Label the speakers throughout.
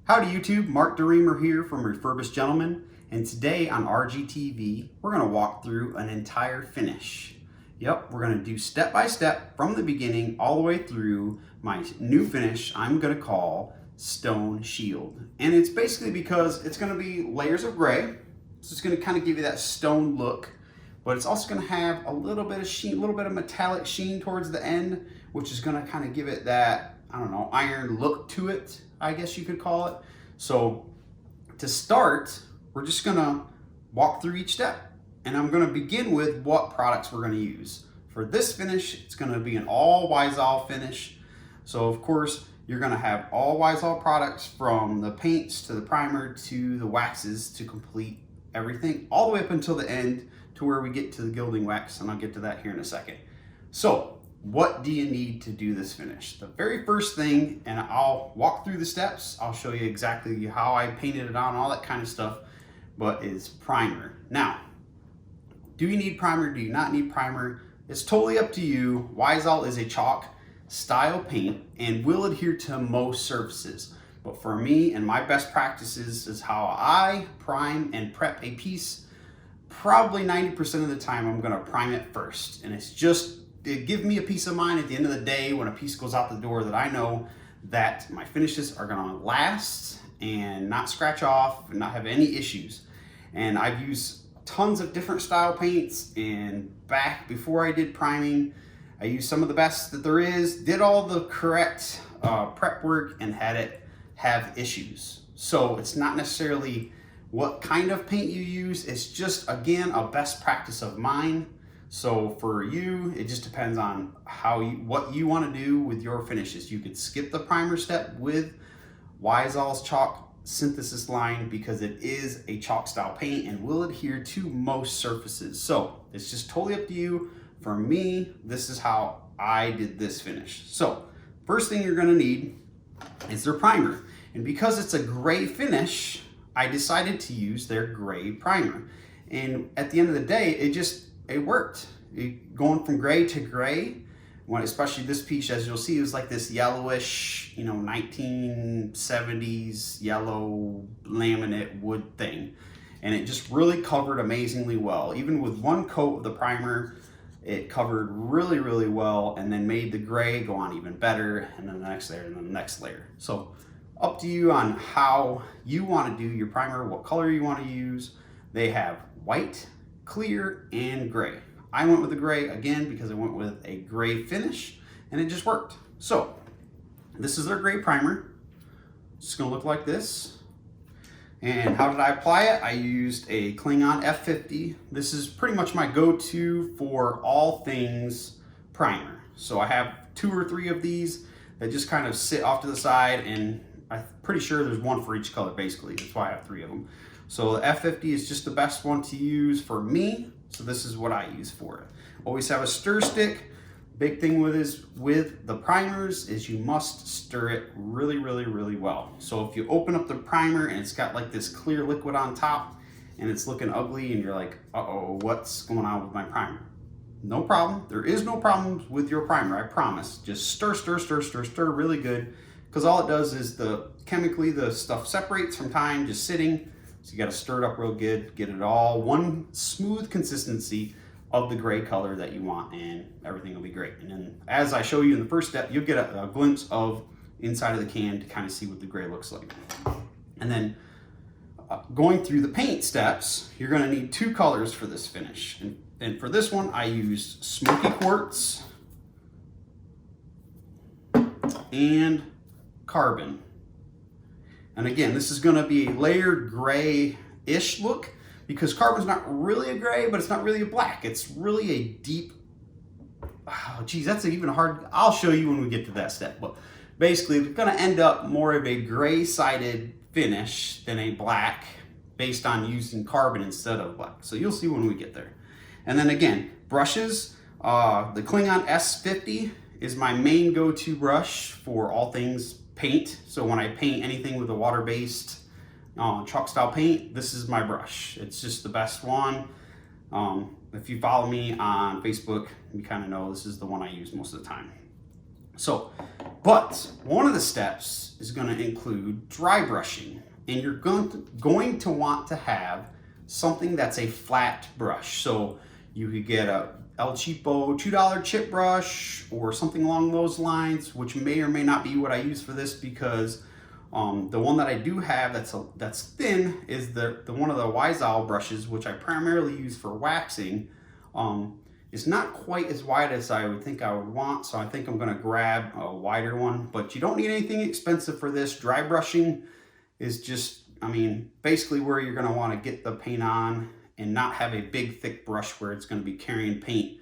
Speaker 1: Howdy YouTube, Mark DeReamer here from Refurbished Gentleman, and today on RGTV we're going to walk through an entire finish. Yep, we're going to do step by step from the beginning all the way through my new finish I'm going to call Stone Shield. And it's basically because it's going to be layers of gray, so it's going to kind of give you that stone look, but it's also going to have a little bit of sheen, a little bit of metallic sheen towards the end, which is going to kind of give it that, I don't know, iron look to it, I guess you could call it. So to start, we're just gonna walk through each step, and I'm gonna begin with what products we're gonna use. For this finish, it's gonna be an all Wyzall finish. So of course, you're gonna have all Wyzall products, from the paints to the primer to the waxes, to complete everything all the way up until the end to where we get to the gilding wax, and I'll get to that here in a second. So what do you need to do this finish? The very first thing, and I'll walk through the steps, I'll show you exactly how I painted it on, all that kind of stuff, but is primer. Now, do you need primer? Do you not need primer? It's totally up to you. Wyzall is a chalk style paint and will adhere to most surfaces. But for me and my best practices is how I prime and prep a piece. Probably 90% of the time I'm gonna prime it first, and it's just to give me a peace of mind at the end of the day when a piece goes out the door that I know that my finishes are gonna last and not scratch off and not have any issues. And I've used tons of different style paints, and back before I did priming, I used some of the best that there is, did all the correct prep work, and had it have issues. So it's not necessarily what kind of paint you use, it's just, again, a best practice of mine. So for you, it just depends on what you want to do with your finishes. You could skip the primer step with Wyzall's chalk synthesis line because it is a chalk style paint and will adhere to most surfaces. So it's just totally up to you. For me, this is how I did this finish. So first thing you're going to need is their primer. And because it's a gray finish, I decided to use their gray primer. And at the end of the day, it worked. Going from gray to gray, especially this piece, as you'll see, is like this yellowish, 1970s yellow laminate wood thing. And it just really covered amazingly well. Even with one coat of the primer, it covered really, really well, and then made the gray go on even better, and then the next layer, and then the next layer. So up to you on how you want to do your primer, what color you want to use. They have white, clear, and gray. I went with the gray again because I went with a gray finish, and it just worked. So this is their gray primer. It's gonna look like this. And how did I apply it? I used a Klingon F50. This is pretty much my go-to for all things primer. So I have 2 or 3 of these that just kind of sit off to the side, and I'm pretty sure there's one for each color basically. That's why I have 3 of them. So the F50 is just the best one to use for me. So this is what I use for it. Always have a stir stick. Big thing with the primers is you must stir it really, really, really well. So if you open up the primer and it's got like this clear liquid on top and it's looking ugly and you're like, uh-oh, what's going on with my primer? No problem. There is no problem with your primer, I promise. Just stir, stir, stir, stir, stir really good, because all it does is chemically the stuff separates from time just sitting. So you got to stir it up real good, get it all one smooth consistency of the gray color that you want, and everything will be great. And then as I show you in the first step, you'll get a glimpse of inside of the can to kind of see what the gray looks like. And then going through the paint steps, you're going to need 2 colors for this finish. And for this one, I used Smokey Quartz and Carbon. And again, this is going to be a layered gray-ish look, because Carbon's not really a gray, but it's not really a black. It's really a deep, oh geez, that's even hard. I'll show you when we get to that step. But basically, it's going to end up more of a gray-sided finish than a black, based on using Carbon instead of black. So you'll see when we get there. And then again, brushes. The Klingon S50 is my main go-to brush for all things paint. So when I paint anything with a water-based chalk style paint, this is my brush. It's just the best one. If you follow me on Facebook, you kind of know this is the one I use most of the time. So But one of the steps is going to include dry brushing, and you're going to want to have something that's a flat brush. So you could get a El Cheapo $2 chip brush or something along those lines, which may or may not be what I use for this, because the one that I do have that's thin is the one of the Wise Owl brushes, which I primarily use for waxing. It's not quite as wide as I would think I would want, so I think I'm going to grab a wider one. But you don't need anything expensive for this. Dry brushing is just, I mean, basically where you're going to want to get the paint on and not have a big thick brush where it's going to be carrying paint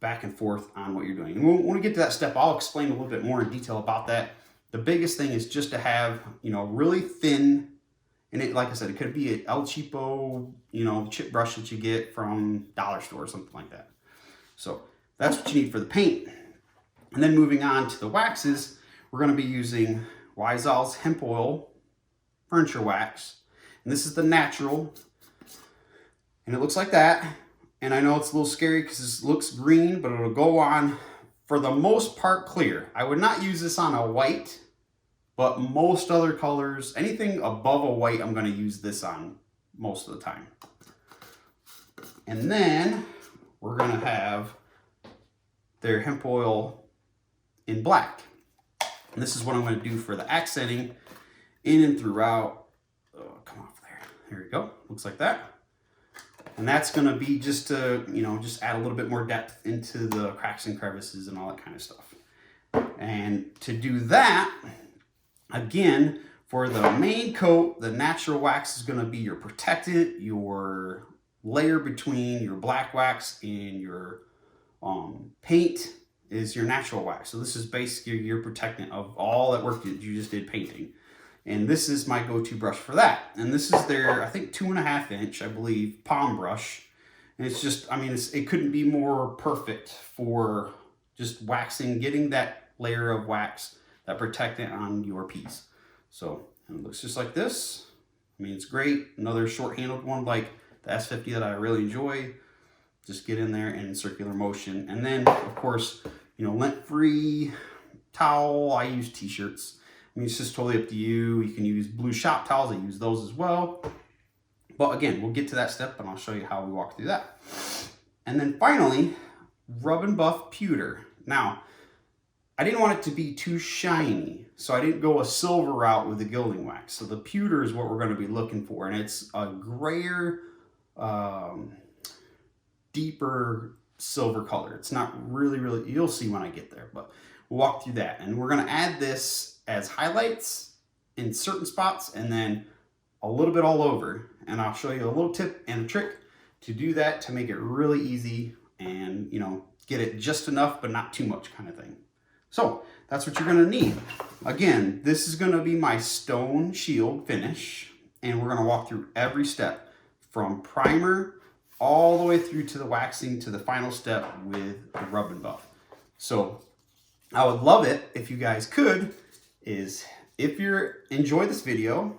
Speaker 1: back and forth on what you're doing. And when we get to that step, I'll explain a little bit more in detail about that. The biggest thing is just to have, you know, really thin, and it, like I said, it could be an El Cheapo, you know, chip brush that you get from dollar store or something like that. So that's what you need for the paint. And then moving on to the waxes, we're going to be using Wise Owl's Hemp Oil Furniture Wax. And this is the natural. And it looks like that. And I know it's a little scary because this looks green, but it'll go on, for the most part, clear. I would not use this on a white, but most other colors, anything above a white, I'm going to use this on most of the time. And then we're going to have their hemp oil in black. And this is what I'm going to do for the accenting in and throughout. Oh, come off there. There we go. Looks like that. And that's going to be just to, you know, just add a little bit more depth into the cracks and crevices and all that kind of stuff. And to do that, again, for the main coat, the natural wax is going to be your protectant, your layer between your black wax and your paint is your natural wax. So this is basically your protectant of all that work that you just did painting. And this is my go-to brush for that. And this is their, I think, 2.5 inch, I believe, palm brush. And it's just, I mean, it couldn't be more perfect for just waxing, getting that layer of wax, that protectant on your piece. So it looks just like this. I mean, it's great. Another short-handled one like the S50 that I really enjoy. Just get in there in circular motion. And then, of course, you know, lint-free towel. I use t-shirts. I mean, it's just totally up to you. You can use blue shop towels. I use those as well. But again, we'll get to that step and I'll show you how we walk through that. And then finally, rub and buff pewter. Now, I didn't want it to be too shiny, so I didn't go a silver route with the gilding wax. So the pewter is what we're going to be looking for. And it's a grayer, deeper silver color. It's not really, you'll see when I get there, but we'll walk through that. And we're going to add this as highlights in certain spots and then a little bit all over. And I'll show you a little tip and a trick to do that to make it really easy and, you know, get it just enough but not too much kind of thing. So that's what you're going to need. Again, this is going to be my stone shield finish, and we're going to walk through every step from primer all the way through to the waxing to the final step with the rub and buff. So I would love it if you guys could, is if you enjoy this video,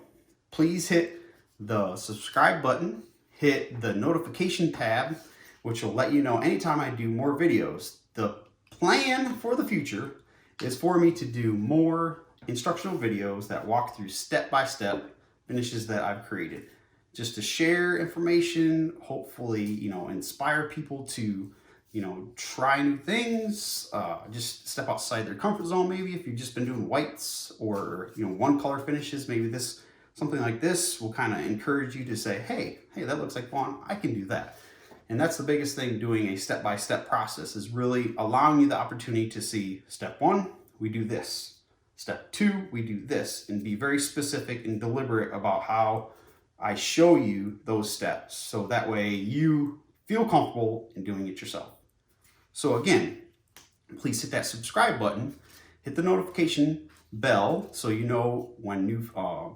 Speaker 1: please hit the subscribe button, hit the notification tab, which will let you know anytime I do more videos. The plan for the future is for me to do more instructional videos that walk through step-by-step finishes that I've created. Just to share information, hopefully, you know, inspire people to, you know, try new things, just step outside their comfort zone. Maybe if you've just been doing whites or, you know, one color finishes, maybe this, something like this will kind of encourage you to say, hey, that looks like fun. I can do that. And that's the biggest thing, doing a step-by-step process, is really allowing you the opportunity to see step 1, we do this. Step 2, we do this, and be very specific and deliberate about how I show you those steps. So that way you feel comfortable in doing it yourself. So again, please hit that subscribe button, hit the notification bell so you know when new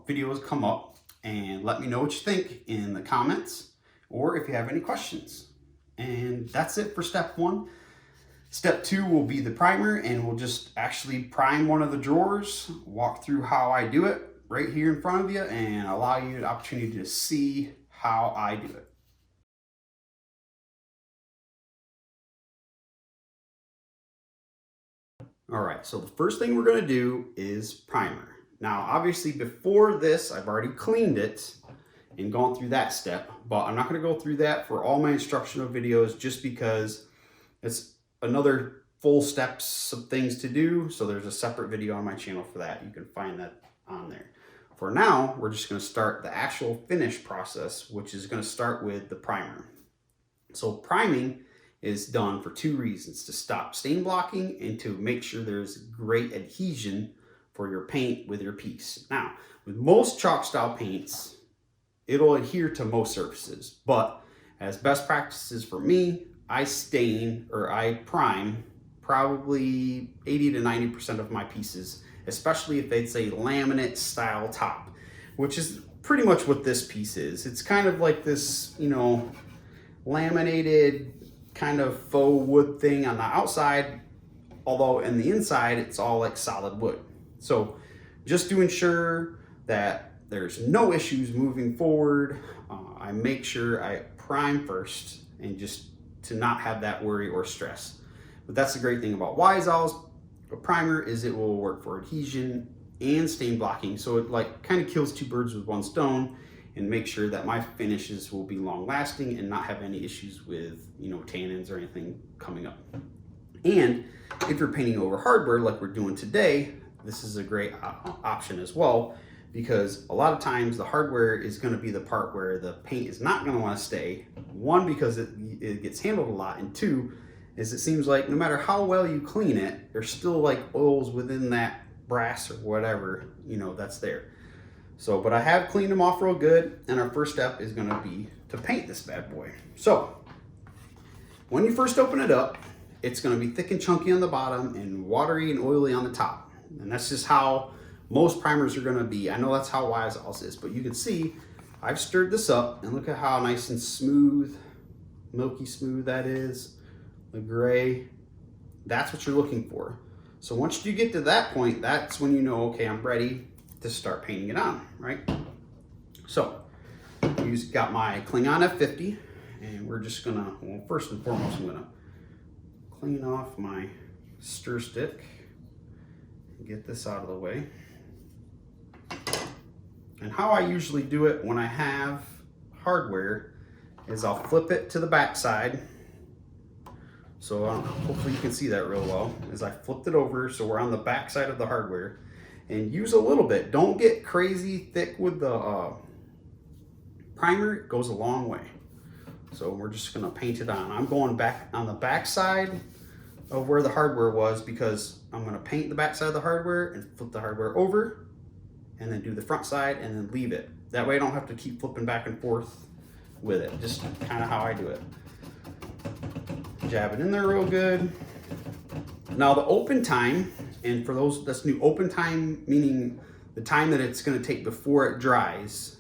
Speaker 1: videos come up, and let me know what you think in the comments or if you have any questions. And that's it for step 1. Step 2 will be the primer, and we'll just actually prime one of the drawers, walk through how I do it right here in front of you, and allow you the opportunity to see how I do it. All right, so the first thing we're gonna do is primer. Now, obviously before this, I've already cleaned it and gone through that step, but I'm not gonna go through that for all my instructional videos just because it's another full steps of things to do. So there's a separate video on my channel for that. You can find that on there. For now, we're just gonna start the actual finish process, which is gonna start with the primer. So priming is done for two reasons: to stop stain blocking and to make sure there's great adhesion for your paint with your piece. Now, with most chalk style paints, it'll adhere to most surfaces, but as best practices for me, I stain or I prime probably 80 to 90% of my pieces, especially if it's a laminate style top, which is pretty much what this piece is. It's kind of like this, you know, laminated kind of faux wood thing on the outside, although in the inside it's all like solid wood. So just to ensure that there's no issues moving forward, I make sure I prime first, and just to not have that worry or stress. But that's the great thing about Wyzall's primer, is it will work for adhesion and stain blocking. So it like kind of kills two birds with one stone, and make sure that my finishes will be long lasting and not have any issues with, you know, tannins or anything coming up. And if you're painting over hardware like we're doing today, this is a great option as well, because a lot of times the hardware is going to be the part where the paint is not going to want to stay. One, because it gets handled a lot, and two, is it seems like no matter how well you clean it, there's still like oils within that brass or whatever, you know, that's there. So, but I have cleaned them off real good, and our first step is going to be to paint this bad boy. So when you first open it up, it's going to be thick and chunky on the bottom and watery and oily on the top. And that's just how most primers are going to be. I know that's how Wyzall's is, but you can see I've stirred this up, and look at how nice and smooth, milky smooth that is. The gray, that's what you're looking for. So once you get to that point, that's when you know, okay, I'm ready to start painting it on, right? So I've got my Klingon F50, and we're just gonna, well, first and foremost, I'm gonna clean off my stir stick and get this out of the way. And how I usually do it when I have hardware is I'll flip it to the back side. So hopefully you can see that real well, as I flipped it over so we're on the back side of the hardware. And use a little bit. Don't get crazy thick with the primer. It goes a long way. So we're just gonna paint it on. I'm going back on the back side of where the hardware was, because I'm gonna paint the back side of the hardware and flip the hardware over, and then do the front side and then leave it. That way I don't have to keep flipping back and forth with it. Just kind of how I do it. Jab it in there real good. Now the open time, and for those that's new, open time meaning the time that it's going to take before it dries.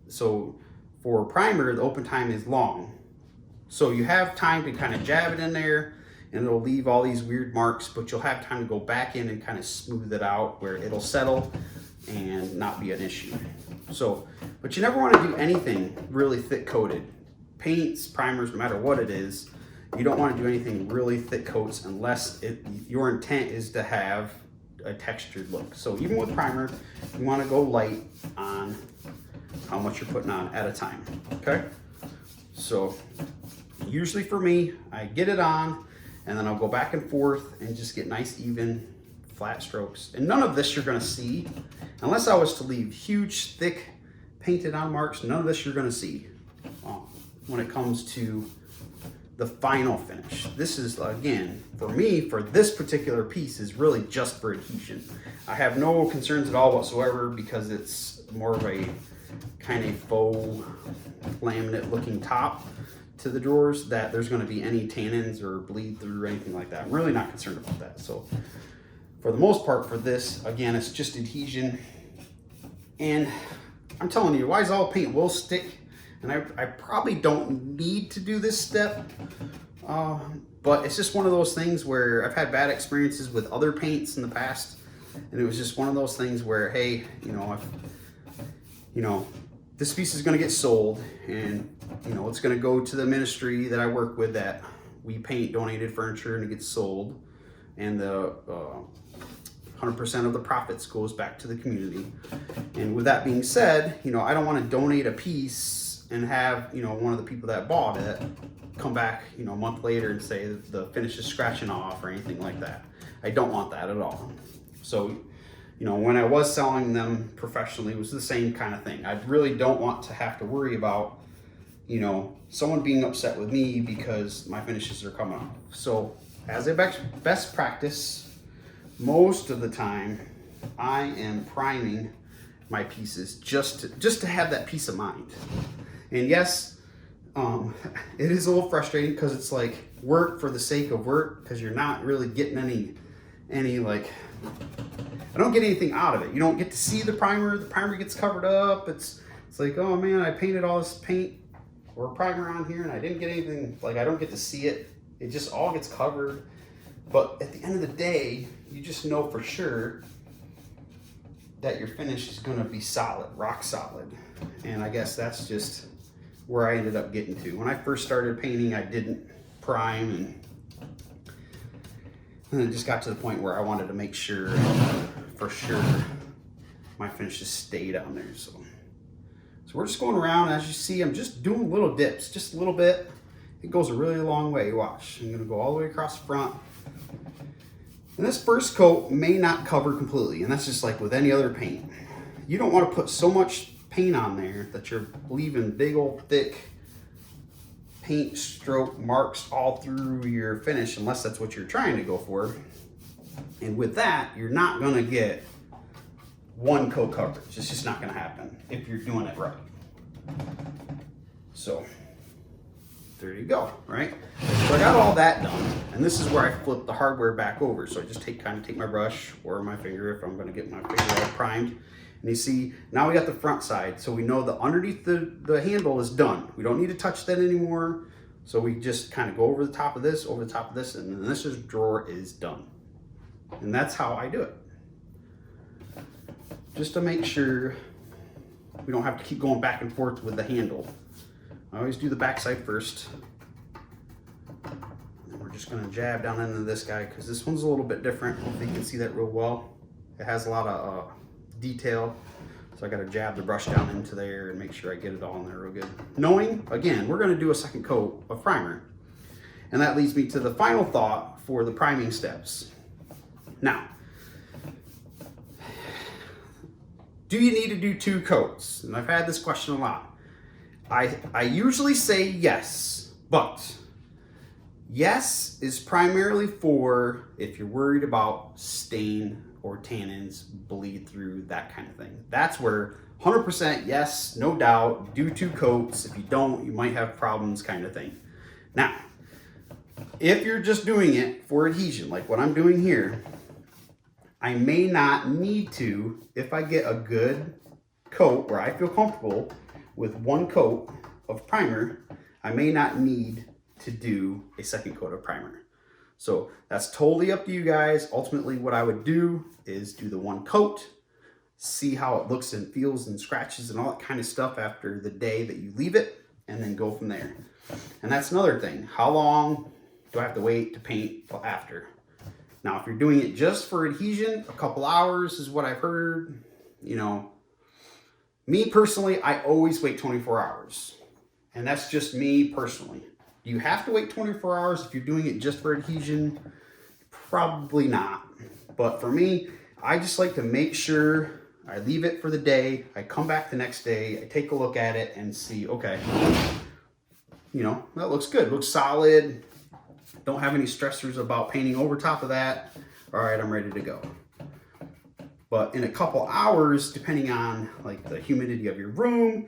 Speaker 1: So for primer, the open time is long. So you have time to kind of jab it in there, and it'll leave all these weird marks, but you'll have time to go back in and kind of smooth it out where it'll settle and not be an issue. So, but you never want to do anything really thick coated. Paints, primers, no matter what it is, you don't want to do anything really thick coats unless your intent is to have a textured look. So even with primer, you want to go light on how much you're putting on at a time, okay? So usually for me, I get it on, and then I'll go back and forth and just get nice, even, flat strokes. And none of this you're going to see, unless I was to leave huge, thick, painted on marks, none of this you're going to see when it comes to the final finish. This is, again, for me, for this particular piece, is really just for adhesion. I have no concerns at all whatsoever, because it's more of a kind of faux laminate looking top to the drawers, that there's going to be any tannins or bleed through or anything like that. I'm really not concerned about that. So for the most part for this, again, it's just adhesion. And I'm telling you, Wyzall paint will stick. And I probably don't need to do this step, but it's just one of those things where I've had bad experiences with other paints in the past, and it was just one of those things where, hey, this piece is going to get sold, and it's going to go to the ministry that I work with, that we paint donated furniture, and it gets sold, and the 100% of the profits goes back to the community. And with that being said, you know, I don't want to donate a piece and have, you know, one of the people that bought it come back, you know, a month later and say the finish is scratching off or anything like that. I don't want that at all. So, you know, when I was selling them professionally, it was the same kind of thing. I really don't want to have to worry about, you know, someone being upset with me because my finishes are coming off. So as a best practice, most of the time I am priming my pieces just to have that peace of mind. And yes, it is a little frustrating because it's like work for the sake of work, because you're not really getting any like, I don't get anything out of it. You don't get to see the primer gets covered up. It's like, oh man, I painted all this paint or primer on here and I didn't get anything, like I don't get to see it. It just all gets covered. But at the end of the day, you just know for sure that your finish is gonna be solid, rock solid. And I guess that's just where I ended up getting to. When I first started painting, I didn't prime, and it just got to the point where I wanted to make sure, for sure, my finishes stayed on there. So we're just going around. As you see, I'm just doing little dips, just a little bit. It goes a really long way. Watch, I'm gonna go all the way across the front. And this first coat may not cover completely, and that's just like with any other paint. You don't want to put so much paint on there that you're leaving big old thick paint stroke marks all through your finish, unless that's what you're trying to go for. And with that, you're not gonna get one coat coverage. It's just not gonna happen if you're doing it right. So there you go, right? So I got all that done, and this is where I flip the hardware back over. So I just kind of take my brush or my finger if I'm gonna get my finger all primed. And you see, now we got the front side. So we know the underneath the handle is done. We don't need to touch that anymore. So we just kind of go over the top of this, and then this drawer is done. And that's how I do it. Just to make sure we don't have to keep going back and forth with the handle. I always do the back side first. And we're just gonna jab down into this guy because this one's a little bit different. Hopefully you can see that real well. It has a lot of detail. So I gotta jab the brush down into there and make sure I get it all in there real good. Knowing, again, we're gonna do a second coat of primer. And that leads me to the final thought for the priming steps. Now, do you need to do 2 coats? And I've had this question a lot. I usually say yes, but yes is primarily for if you're worried about stain or tannins, bleed through, that kind of thing. That's where 100% yes, no doubt, do 2 coats. If you don't, you might have problems, kind of thing. Now, if you're just doing it for adhesion, like what I'm doing here, I may not need to, if I get a good coat where I feel comfortable with 1 coat of primer, I may not need to do a second coat of primer. So that's totally up to you guys. Ultimately, what I would do is do the 1 coat, see how it looks and feels and scratches and all that kind of stuff after the day that you leave it, and then go from there. And that's another thing. How long do I have to wait to paint till after? Now, if you're doing it just for adhesion, a couple hours is what I've heard. You know, me personally, I always wait 24 hours. And that's just me personally. Do you have to wait 24 hours if you're doing it just for adhesion? Probably not. But for me, I just like to make sure I leave it for the day. I come back the next day, I take a look at it and see, okay, you know, that looks good, looks solid. Don't have any stressors about painting over top of that. All right, I'm ready to go. But in a couple hours, depending on like the humidity of your room,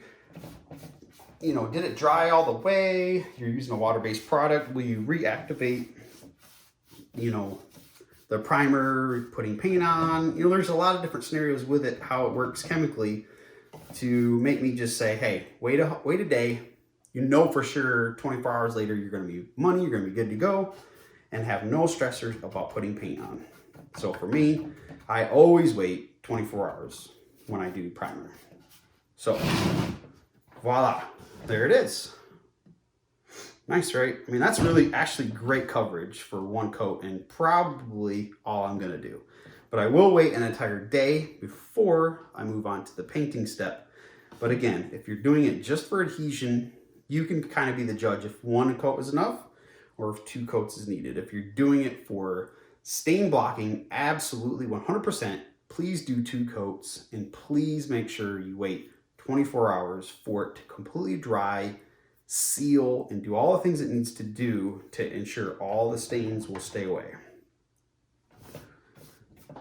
Speaker 1: you know, did it dry all the way? You're using a water-based product. Will you reactivate, you know, the primer, putting paint on? You know, there's a lot of different scenarios with it, how it works chemically to make me just say, hey, wait a day. You know for sure 24 hours later, you're going to be money, you're going to be good to go and have no stressors about putting paint on. So for me, I always wait 24 hours when I do primer. So voila, there it is. Nice, right? I mean, that's really actually great coverage for one coat and probably all I'm gonna do. But I will wait an entire day before I move on to the painting step. But again, if you're doing it just for adhesion, you can kind of be the judge if one coat is enough or if 2 coats is needed. If you're doing it for stain blocking, absolutely 100%, please do 2 coats and please make sure you wait 24 hours for it to completely dry, seal, and do all the things it needs to do to ensure all the stains will stay away.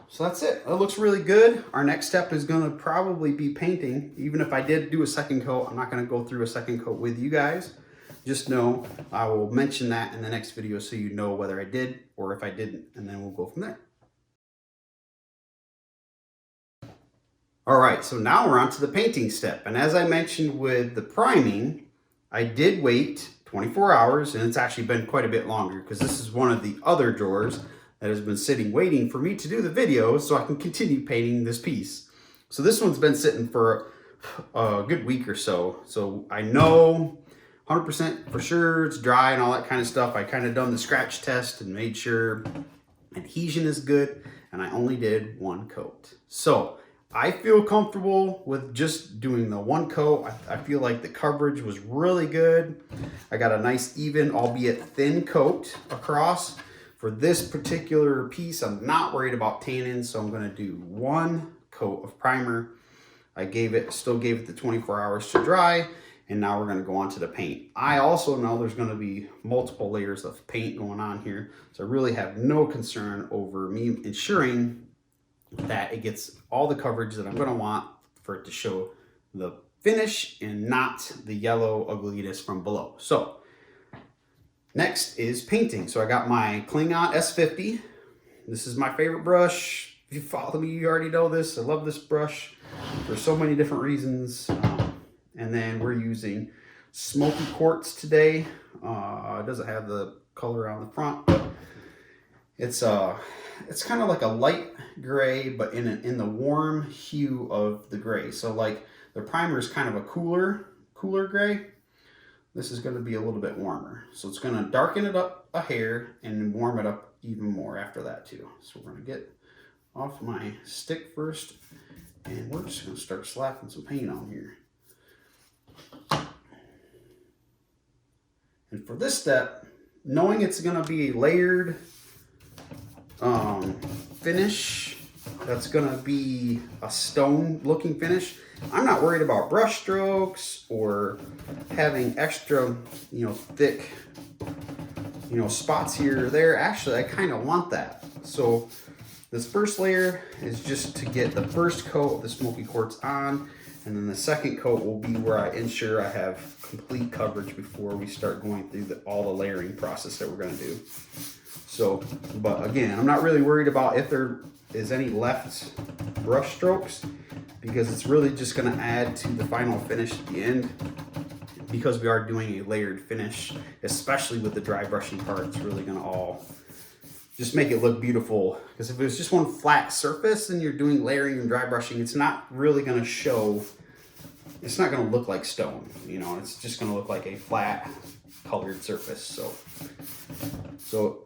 Speaker 1: So that's it. It looks really good. Our next step is going to probably be painting. Even if I did do a second coat, I'm not going to go through a second coat with you guys. Just know I will mention that in the next video so you know whether I did or if I didn't, and then we'll go from there. All right, so now we're on to the painting step. And as I mentioned with the priming, I did wait 24 hours, and it's actually been quite a bit longer because this is one of the other drawers that has been sitting waiting for me to do the video so I can continue painting this piece. So this one's been sitting for a good week or so. So I know 100% for sure it's dry and all that kind of stuff. I kind of done the scratch test and made sure adhesion is good, and I only did 1 coat. So I feel comfortable with just doing the 1 coat. I feel like the coverage was really good. I got a nice even, albeit thin coat across. For this particular piece, I'm not worried about tannin, so I'm gonna do 1 coat of primer. I still gave it the 24 hours to dry, and now we're gonna go on to the paint. I also know there's gonna be multiple layers of paint going on here, so I really have no concern over me ensuring that it gets all the coverage that I'm gonna want for it to show the finish and not the yellow ugliness from below. So next is painting. So I got my Klingon S50. This is my favorite brush. If you follow me, you already know this. I love this brush for so many different reasons. And then we're using Smokey Quartz today. It doesn't have the color on the front, but it's kind of like a light gray, but in the warm hue of the gray. So like the primer is kind of a cooler gray. This is going to be a little bit warmer. So it's going to darken it up a hair and warm it up even more after that too. So we're going to get off my stick first, and we're just going to start slapping some paint on here. And for this step, knowing it's going to be a layered finish, that's going to be a stone looking finish, I'm not worried about brush strokes or having extra, thick, spots here or there. Actually, I kind of want that. So this first layer is just to get the first coat of the Smokey Quartz on, and then the second coat will be where I ensure I have complete coverage before we start going through all the layering process that we're going to do. So, but again, I'm not really worried about if there is any left brush strokes, because it's really just going to add to the final finish at the end, because we are doing a layered finish, especially with the dry brushing part. It's really going to all just make it look beautiful, because if it was just one flat surface and you're doing layering and dry brushing, it's not really going to show, it's not going to look like stone, it's just going to look like a flat colored surface. So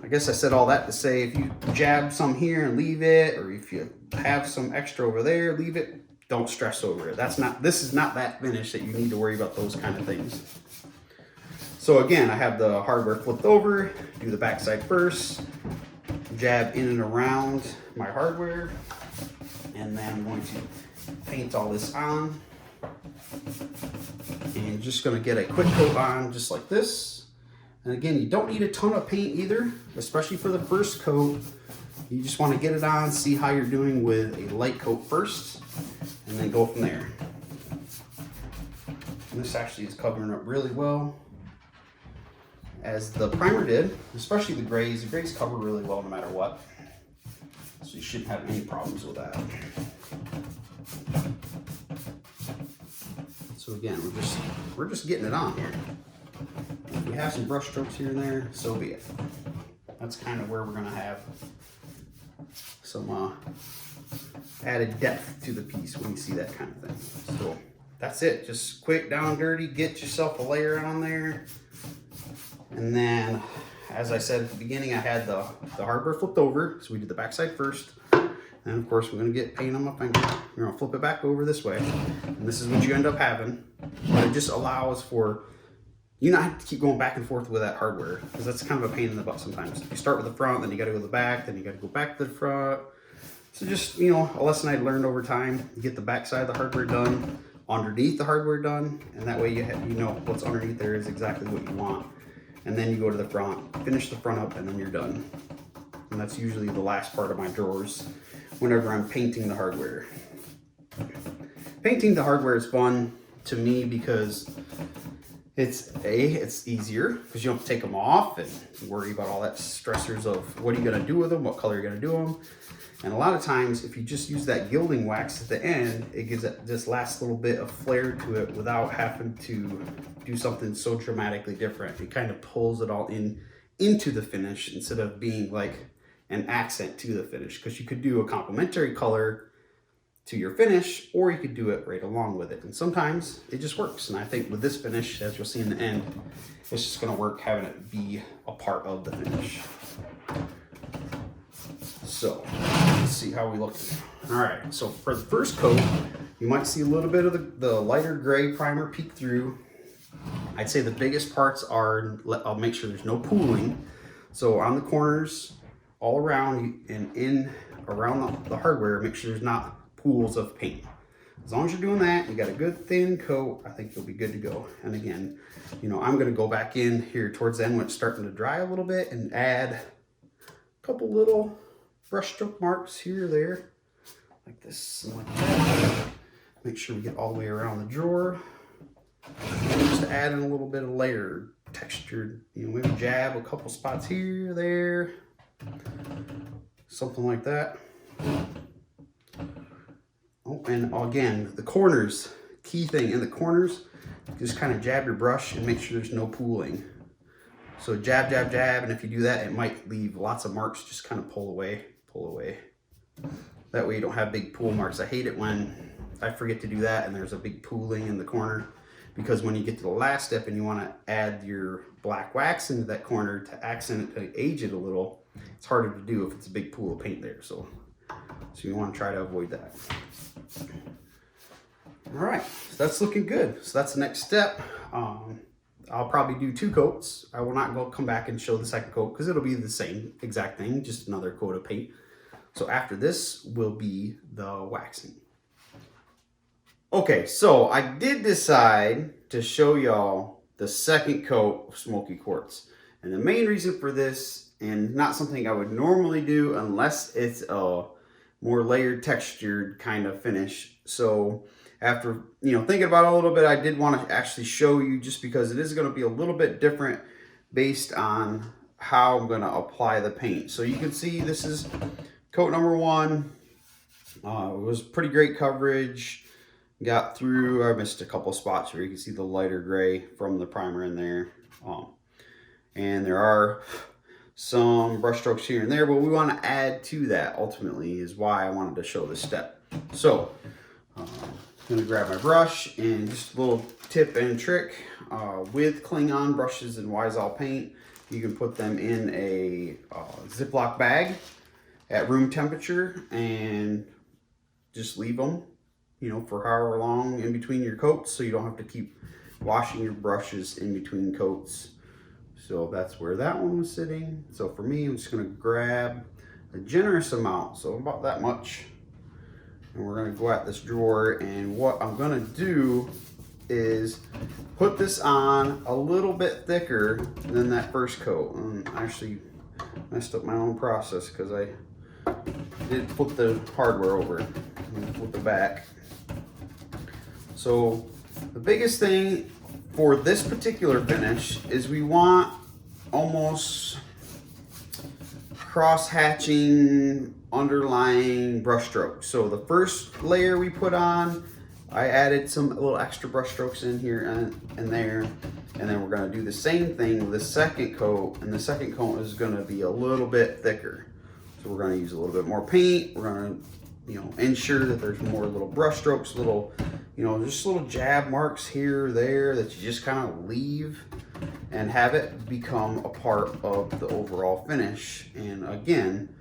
Speaker 1: I guess I said all that to say, if you jab some here and leave it, or if you have some extra over there, leave it. Don't stress over it. This is not that finish that you need to worry about those kind of things. So again, I have the hardware flipped over, do the backside first, jab in and around my hardware, and then I'm going to paint all this on. And just going to get a quick coat on just like this. And again, you don't need a ton of paint either, especially for the first coat. You just want to get it on, see how you're doing with a light coat first, and then go from there. And this actually is covering up really well, as the primer did, especially the grays. The grays cover really well no matter what, so you shouldn't have any problems with that. So again, we're just getting it on here. If we have some brush strokes here and there, so be it. That's kind of where we're going to have some added depth to the piece when you see that kind of thing. So that's it. Just quick, down and dirty. Get yourself a layer on there. And then, as I said at the beginning, I had the hardware flipped over. So we did the backside first. And of course, we're gonna get paint on my finger. We're gonna flip it back over this way. And this is what you end up having. But it just allows for you not have to keep going back and forth with that hardware, because that's kind of a pain in the butt sometimes. You start with the front, then you gotta go to the back, then you gotta go back to the front. So just, you know, a lesson I learned over time. You get the back side of the hardware done, underneath the hardware done, and that way you know what's underneath there is exactly what you want. And then you go to the front, finish the front up, and then you're done. And that's usually the last part of my drawers whenever I'm painting the hardware. Painting the hardware is fun to me because it's easier because you don't have to take them off and worry about all that stressors of what are you going to do with them, what color you're going to do them. And a lot of times, if you just use that gilding wax at the end, it gives it this last little bit of flair to it without having to do something so dramatically different. It kind of pulls it all into the finish instead of being like an accent to the finish. Because you could do a complementary color to your finish, or you could do it right along with it. And sometimes it just works. And I think with this finish, as you'll see in the end, it's just going to work having it be a part of the finish. So let's see how we look. All right, so for the first coat, you might see a little bit of the lighter gray primer peek through. I'd say the biggest parts are, I'll make sure there's no pooling. So on the corners, all around and around the hardware, make sure there's not pools of paint. As long as you're doing that, you got a good thin coat, I think you'll be good to go. And again, you know, I'm gonna go back in here towards the end when it's starting to dry a little bit and add a couple little brush stroke marks here or there, like this and like that. Make sure we get all the way around the drawer. And just add in a little bit of layer texture, you know, maybe jab a couple spots here, there, something like that. Oh, and again, the corners, key thing in the corners, just kind of jab your brush and make sure there's no pooling. So jab, jab, jab, and if you do that, it might leave lots of marks. Just kind of pull away. That way you don't have big pool marks. I hate it when I forget to do that and there's a big pooling in the corner, because when you get to the last step and you want to add your black wax into that corner to accent it, to age it a little, it's harder to do if it's a big pool of paint there. So you want to try to avoid that. All right, so that's looking good. So that's the next step. I'll probably do 2 coats. I will not come back and show the second coat because it'll be the same exact thing, just another coat of paint. So after this will be the waxing. Okay, so I did decide to show y'all the second coat of Smokey Quartz. And the main reason for this, and not something I would normally do unless it's a more layered, textured kind of finish. So after, you know, thinking about it a little bit, I did want to actually show you, just because it is going to be a little bit different based on how I'm going to apply the paint. So you can see this is coat number 1. It was pretty great coverage. Got through, I missed a couple spots where you can see the lighter gray from the primer in there. And there are some brush strokes here and there, but we want to add to that ultimately, is why I wanted to show this step. So I'm gonna grab my brush, and just a little tip and trick with Klingon brushes and Wise-All paint, you can put them in a Ziploc bag at room temperature and just leave them, you know, for however long in between your coats, so you don't have to keep washing your brushes in between coats. So that's where that one was sitting. So for me, I'm just gonna grab a generous amount, so about that much. And we're gonna go at this drawer, and what I'm gonna do is put this on a little bit thicker than that first coat. I actually messed up my own process because I did flip the hardware over and flip it back. So the biggest thing for this particular finish is we want almost cross-hatching underlying brush strokes. So the first layer we put on, I added some little extra brush strokes in here and there, and then we're going to do the same thing with the second coat, and the second coat is going to be a little bit thicker. So we're going to use a little bit more paint. We're going to, you know, ensure that there's more little brush strokes, little, you know, just little jab marks here or there that you just kind of leave. and have it become a part of the overall finish. And again,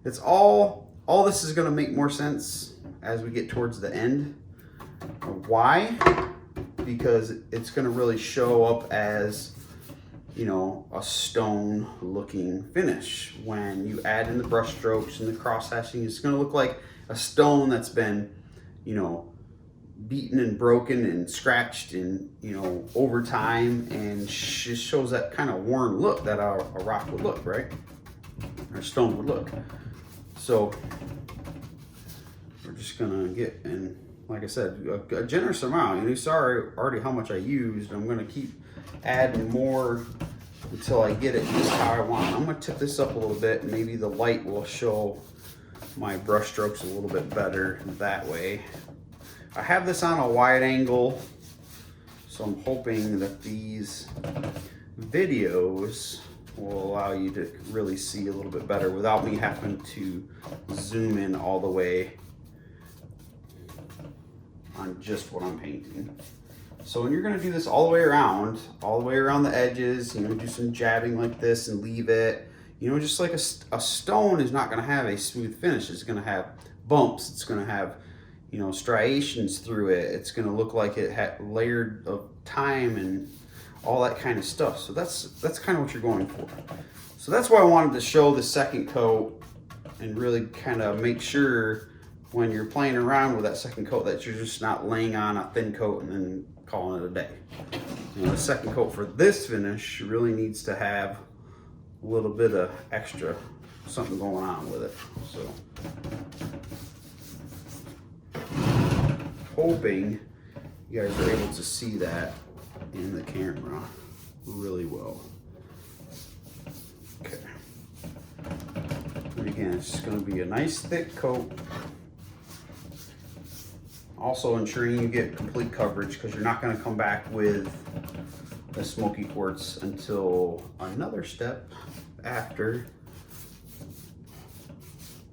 Speaker 1: it's all this is going to make more sense as we get towards the end. Why? Because it's going to really show up as, you know, a stone looking finish. When you add in the brush strokes and the cross hatching, it's going to look like a stone that's been, you know, beaten and broken and scratched and, you know, over time, and just shows that kind of worn look that a rock would look, right? Or stone would look. So we're just gonna get, and like I said, a generous amount. You saw already how much I used. I'm gonna keep adding more until I get it just how I want. I'm gonna tip this up a little bit, and maybe the light will show my brush strokes a little bit better that way. I have this on a wide angle, so I'm hoping that these videos will allow you to really see a little bit better without me having to zoom in all the way on just what I'm painting. So when you're gonna do this all the way around the edges, you know, do some jabbing like this and leave it. You know, just like a stone is not gonna have a smooth finish. It's gonna have bumps, it's gonna have, you know, striations through it. It's gonna look like it had layered of time and all that kind of stuff. So that's kind of what you're going for. So that's why I wanted to show the second coat and really kind of make sure when you're playing around with that second coat that you're just not laying on a thin coat and then calling it a day. You know, the second coat for this finish really needs to have a little bit of extra something going on with it. So hoping you guys are able to see that in the camera really well. Okay. And again, it's just going to be a nice thick coat. Also ensuring you get complete coverage, because you're not going to come back with the Smokey Quartz until another step after.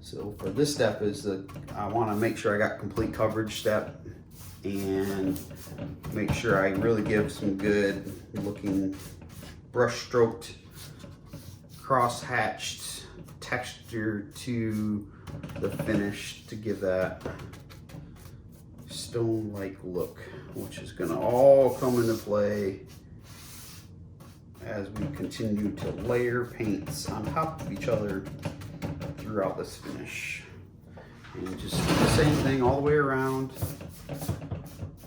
Speaker 1: So for this step is I want to make sure I got complete coverage step and make sure I really give some good looking brush stroked, cross hatched texture to the finish to give that stone-like look, which is going to all come into play as we continue to layer paints on top of each other throughout this finish. And just the same thing all the way around.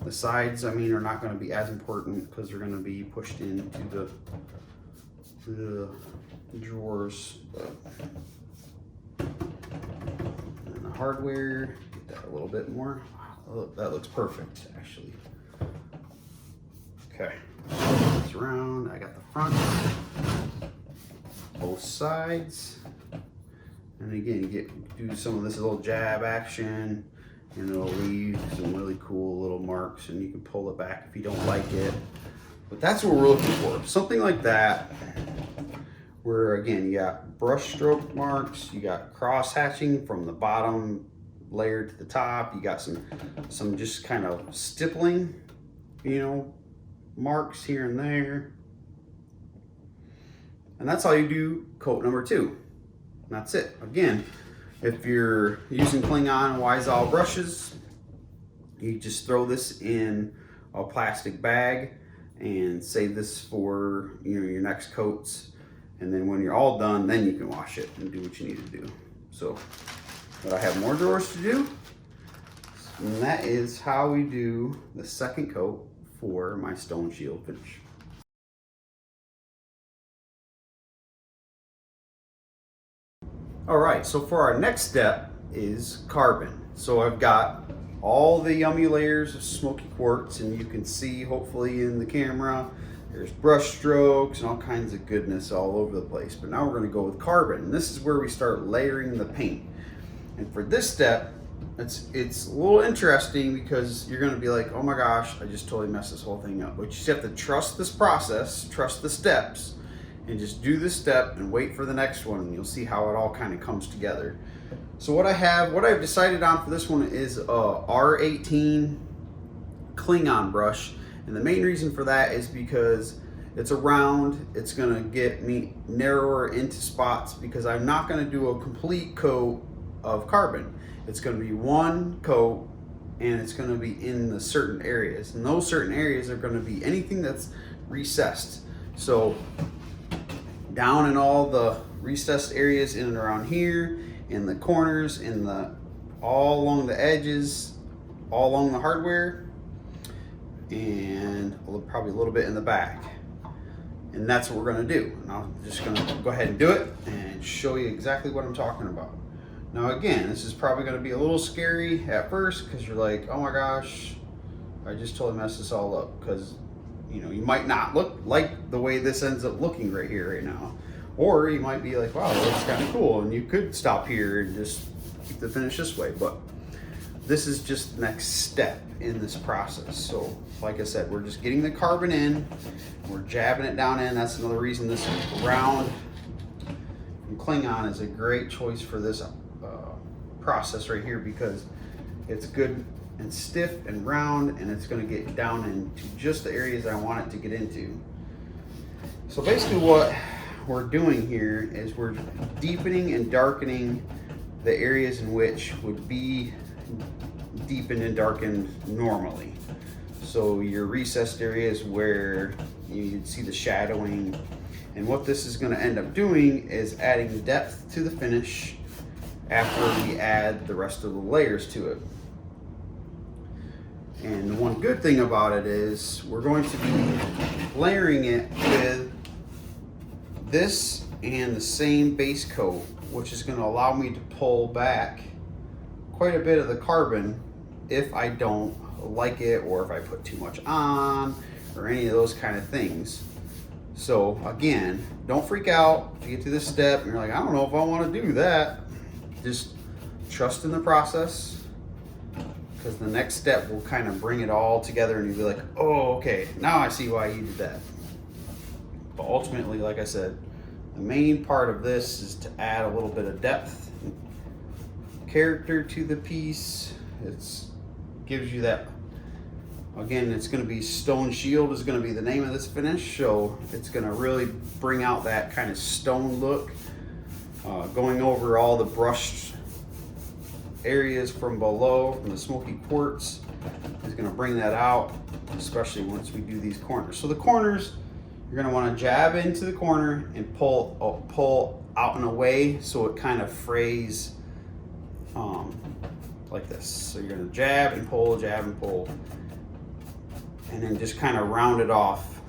Speaker 1: The sides, I mean, are not going to be as important because they're going to be pushed into the drawers. And the hardware, get that a little bit more. Oh, that looks perfect, actually. Okay, it's around. I got the front, both sides, and again, do some of this little jab action, and it'll leave some really cool little marks, and you can pull it back if you don't like it. But that's what we're looking for, something like that, where again you got brush stroke marks, you got cross hatching from the bottom layer to the top, you got some just kind of stippling, you know, marks here and there. And that's how you do coat number 2. And that's it. Again, if you're using Klingon Wyzall brushes, you just throw this in a plastic bag and save this for, you know, your next coats. And then when you're all done, then you can wash it and do what you need to do. So, but I have more drawers to do, and that is how we do the second coat for my stone shield finish. All right, so for our next step is carbon. So I've got all the yummy layers of Smokey Quartz, and you can see hopefully in the camera, there's brush strokes and all kinds of goodness all over the place. But now we're gonna go with carbon, and this is where we start layering the paint. And for this step, it's a little interesting because you're gonna be like, oh my gosh, I just totally messed this whole thing up. But you just have to trust this process, trust the steps, and just do this step and wait for the next one, and you'll see how it all kind of comes together. So what I've decided on for this one is a R18 Klingon brush. And the main reason for that is because It's a round. It's gonna get me narrower into spots because I'm not gonna do a complete coat of carbon. It's gonna be one coat, and it's gonna be in the certain areas. And those certain areas are gonna be anything that's recessed. So down in all the recessed areas in and around here, in the corners, in the all along the edges, all along the hardware, and probably a little bit in the back. And that's what we're gonna do. And I'm just gonna go ahead and do it and show you exactly what I'm talking about. Now again, this is probably gonna be a little scary at first because you're like, oh my gosh, I just totally messed this all up. Because you know, you might not look like the way this ends up looking right here right now. Or you might be like, wow, that's kind of cool. And you could stop here and just keep the finish this way. But this is just the next step in this process. So like I said, we're just getting the carbon in, we're jabbing it down in. That's another reason this round from Klingon is a great choice for this process right here, because it's good and stiff and round, and it's going to get down into just the areas I want it to get into. So basically what we're doing here is we're deepening and darkening the areas in which would be deepened and darkened normally. So your recessed areas where you'd see the shadowing, and what this is going to end up doing is adding depth to the finish after we add the rest of the layers to it. And the one good thing about it is we're going to be layering it with this and the same base coat, which is going to allow me to pull back quite a bit of the carbon if I don't like it, or if I put too much on, or any of those kind of things. So again, don't freak out if you get to this step and you're like, I don't know if I want to do that. Just trust in the process, because the next step will kind of bring it all together and you'll be like, oh, okay, now I see why you did that. But ultimately, like I said, the main part of this is to add a little bit of depth, character to the piece. It gives you that, again, it's going to be Stone Shield is going to be the name of this finish, so it's going to really bring out that kind of stone look. Going over all the brushed areas from below, from the Smokey Quartz, is going to bring that out, especially once we do these corners. So the corners, you're going to want to jab into the corner and pull out and away, so it kind of frays like this. So you're going to jab and pull, and then just kind of round it off,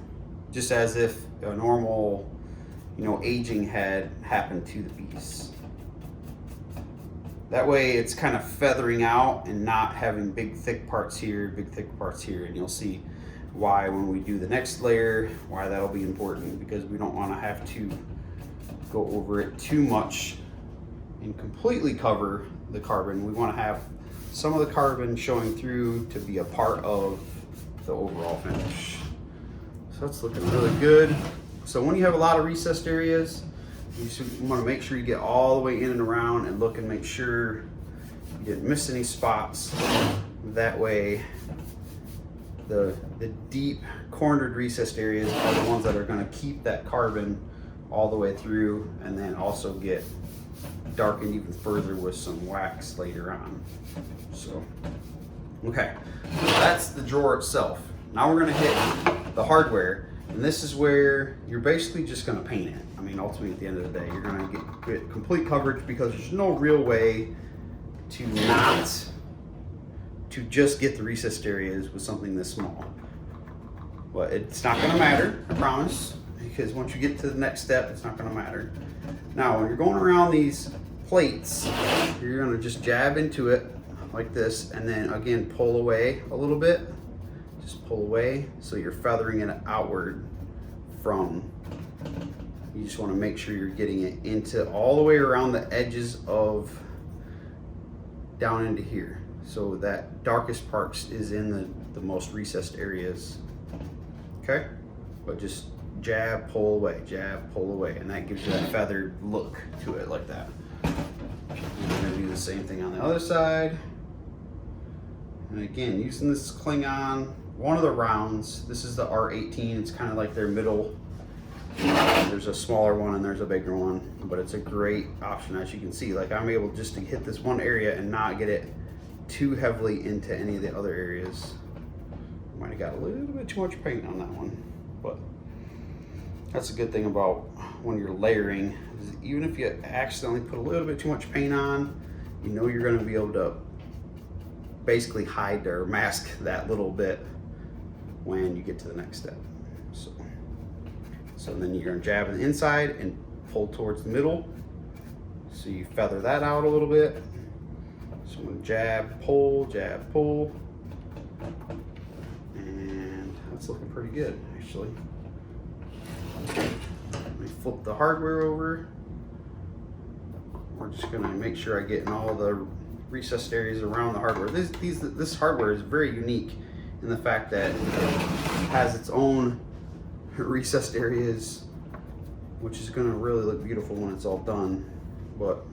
Speaker 1: just as if a normal, you know, aging had happened to the piece. That way it's kind of feathering out and not having big thick parts here, and you'll see why when we do the next layer, why that'll be important, because we don't want to have to go over it too much and completely cover the carbon. We want to have some of the carbon showing through to be a part of the overall finish. So that's looking really good. So when you have a lot of recessed areas, you want to make sure you get all the way in and around and look and make sure you didn't miss any spots. That way the deep cornered recessed areas are the ones that are going to keep that carbon all the way through, and then also get darkened even further with some wax later on. So, okay, so that's the drawer itself. Now we're going to hit the hardware, and this is where you're basically just going to paint it. I mean, ultimately at the end of the day, you're going to get complete coverage, because there's no real way to just get the recessed areas with something this small. But it's not going to matter, I promise, because once you get to the next step, it's not going to matter. Now, when you're going around these plates, you're going to just jab into it like this, and then again pull away a little bit. Just pull away, so you're feathering it outward from. You just want to make sure you're getting it into all the way around the edges of down into here, so that darkest parts is in the most recessed areas. Okay, but just jab, pull away, and that gives you that feathered look to it like that. And we're going to do the same thing on the other side. And again, using this Klingon one of the rounds. This is the R18. It's kind of like their middle. There's a smaller one and there's a bigger one, but it's a great option. As you can see, like I'm able just to hit this one area and not get it too heavily into any of the other areas. Might have got a little bit too much paint on that one, but that's a good thing about when you're layering, is even if you accidentally put a little bit too much paint on, you know you're going to be able to basically hide or mask that little bit when you get to the next step. So then you're going to jab on the inside and pull towards the middle. So you feather that out a little bit. So I'm going to jab, pull, and that's looking pretty good actually. Let me flip the hardware over. We're just going to make sure I get in all the recessed areas around the hardware. This hardware is very unique in the fact that it has its own recessed areas, which is going to really look beautiful when it's all done, but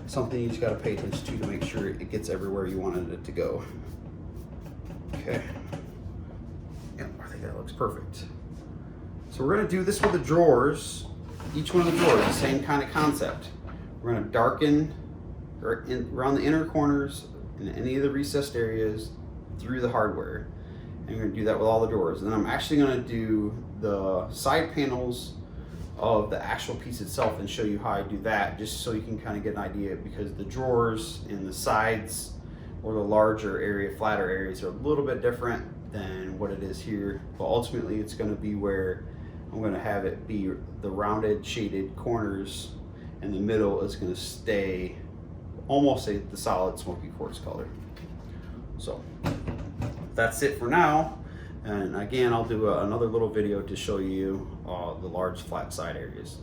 Speaker 1: something you just got to pay attention to make sure it gets everywhere you wanted it to go. Okay, yeah, I think that looks perfect. So we're going to do this with the drawers. Each one of the drawers, the same kind of concept. We're going to darken around the inner corners in any of the recessed areas through the hardware. And we're going to do that with all the drawers. And then I'm actually going to do the side panels of the actual piece itself and show you how I do that, just so you can kind of get an idea, because the drawers and the sides or the larger area, flatter areas, are a little bit different than what it is here. But ultimately it's going to be where I'm going to have it be the rounded shaded corners, and the middle is going to stay almost the solid smoky quartz color. So that's it for now, and again I'll do another little video to show you the large flat side areas.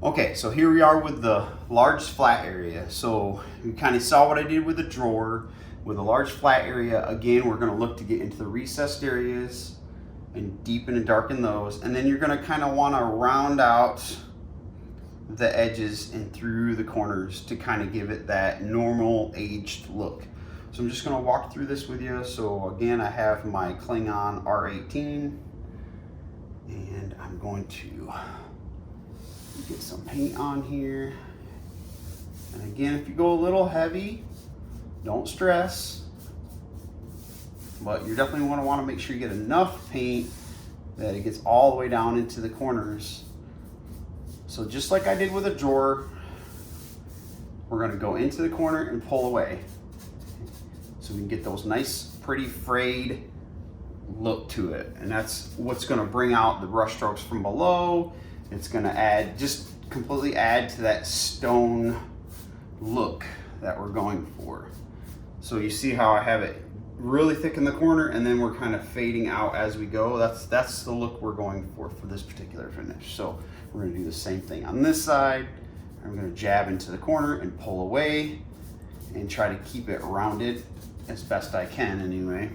Speaker 1: Okay, so here we are with the large flat area. So you kind of saw what I did with the drawer. With a large flat area, again we're going to look to get into the recessed areas and deepen and darken those, and then you're going to kind of want to round out the edges and through the corners to kind of give it that normal aged look. So I'm just going to walk through this with you. So again, I have my Klingon R18, and I'm going to get some paint on here. And again, if you go a little heavy, don't stress, but you definitely want to make sure you get enough paint that it gets all the way down into the corners. So just like I did with a drawer, we're going to go into the corner and pull away, so we can get those nice, pretty frayed look to it. And that's what's going to bring out the brush strokes from below. It's going to add, just completely add to that stone look that we're going for. So you see how I have it really thick in the corner, and then we're kind of fading out as we go. That's the look we're going for this particular finish. So we're going to do the same thing on this side. I'm going to jab into the corner and pull away and try to keep it rounded as best I can anyway.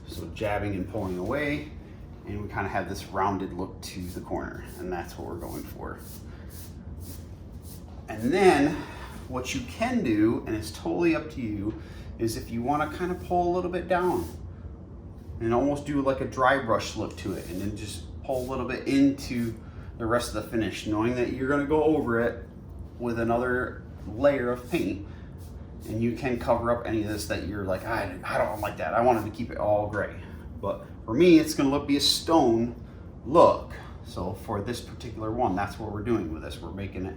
Speaker 1: So jabbing and pulling away, and we kind of have this rounded look to the corner, and that's what we're going for. And then what you can do, and it's totally up to you, is if you want to kind of pull a little bit down and almost do like a dry brush look to it, and then just pull a little bit into the rest of the finish, knowing that you're going to go over it with another layer of paint, and you can cover up any of this that you're like, I don't like that, I wanted to keep it all gray. But for me, it's going to be a stone look. So for this particular one, that's what we're doing with this. We're making it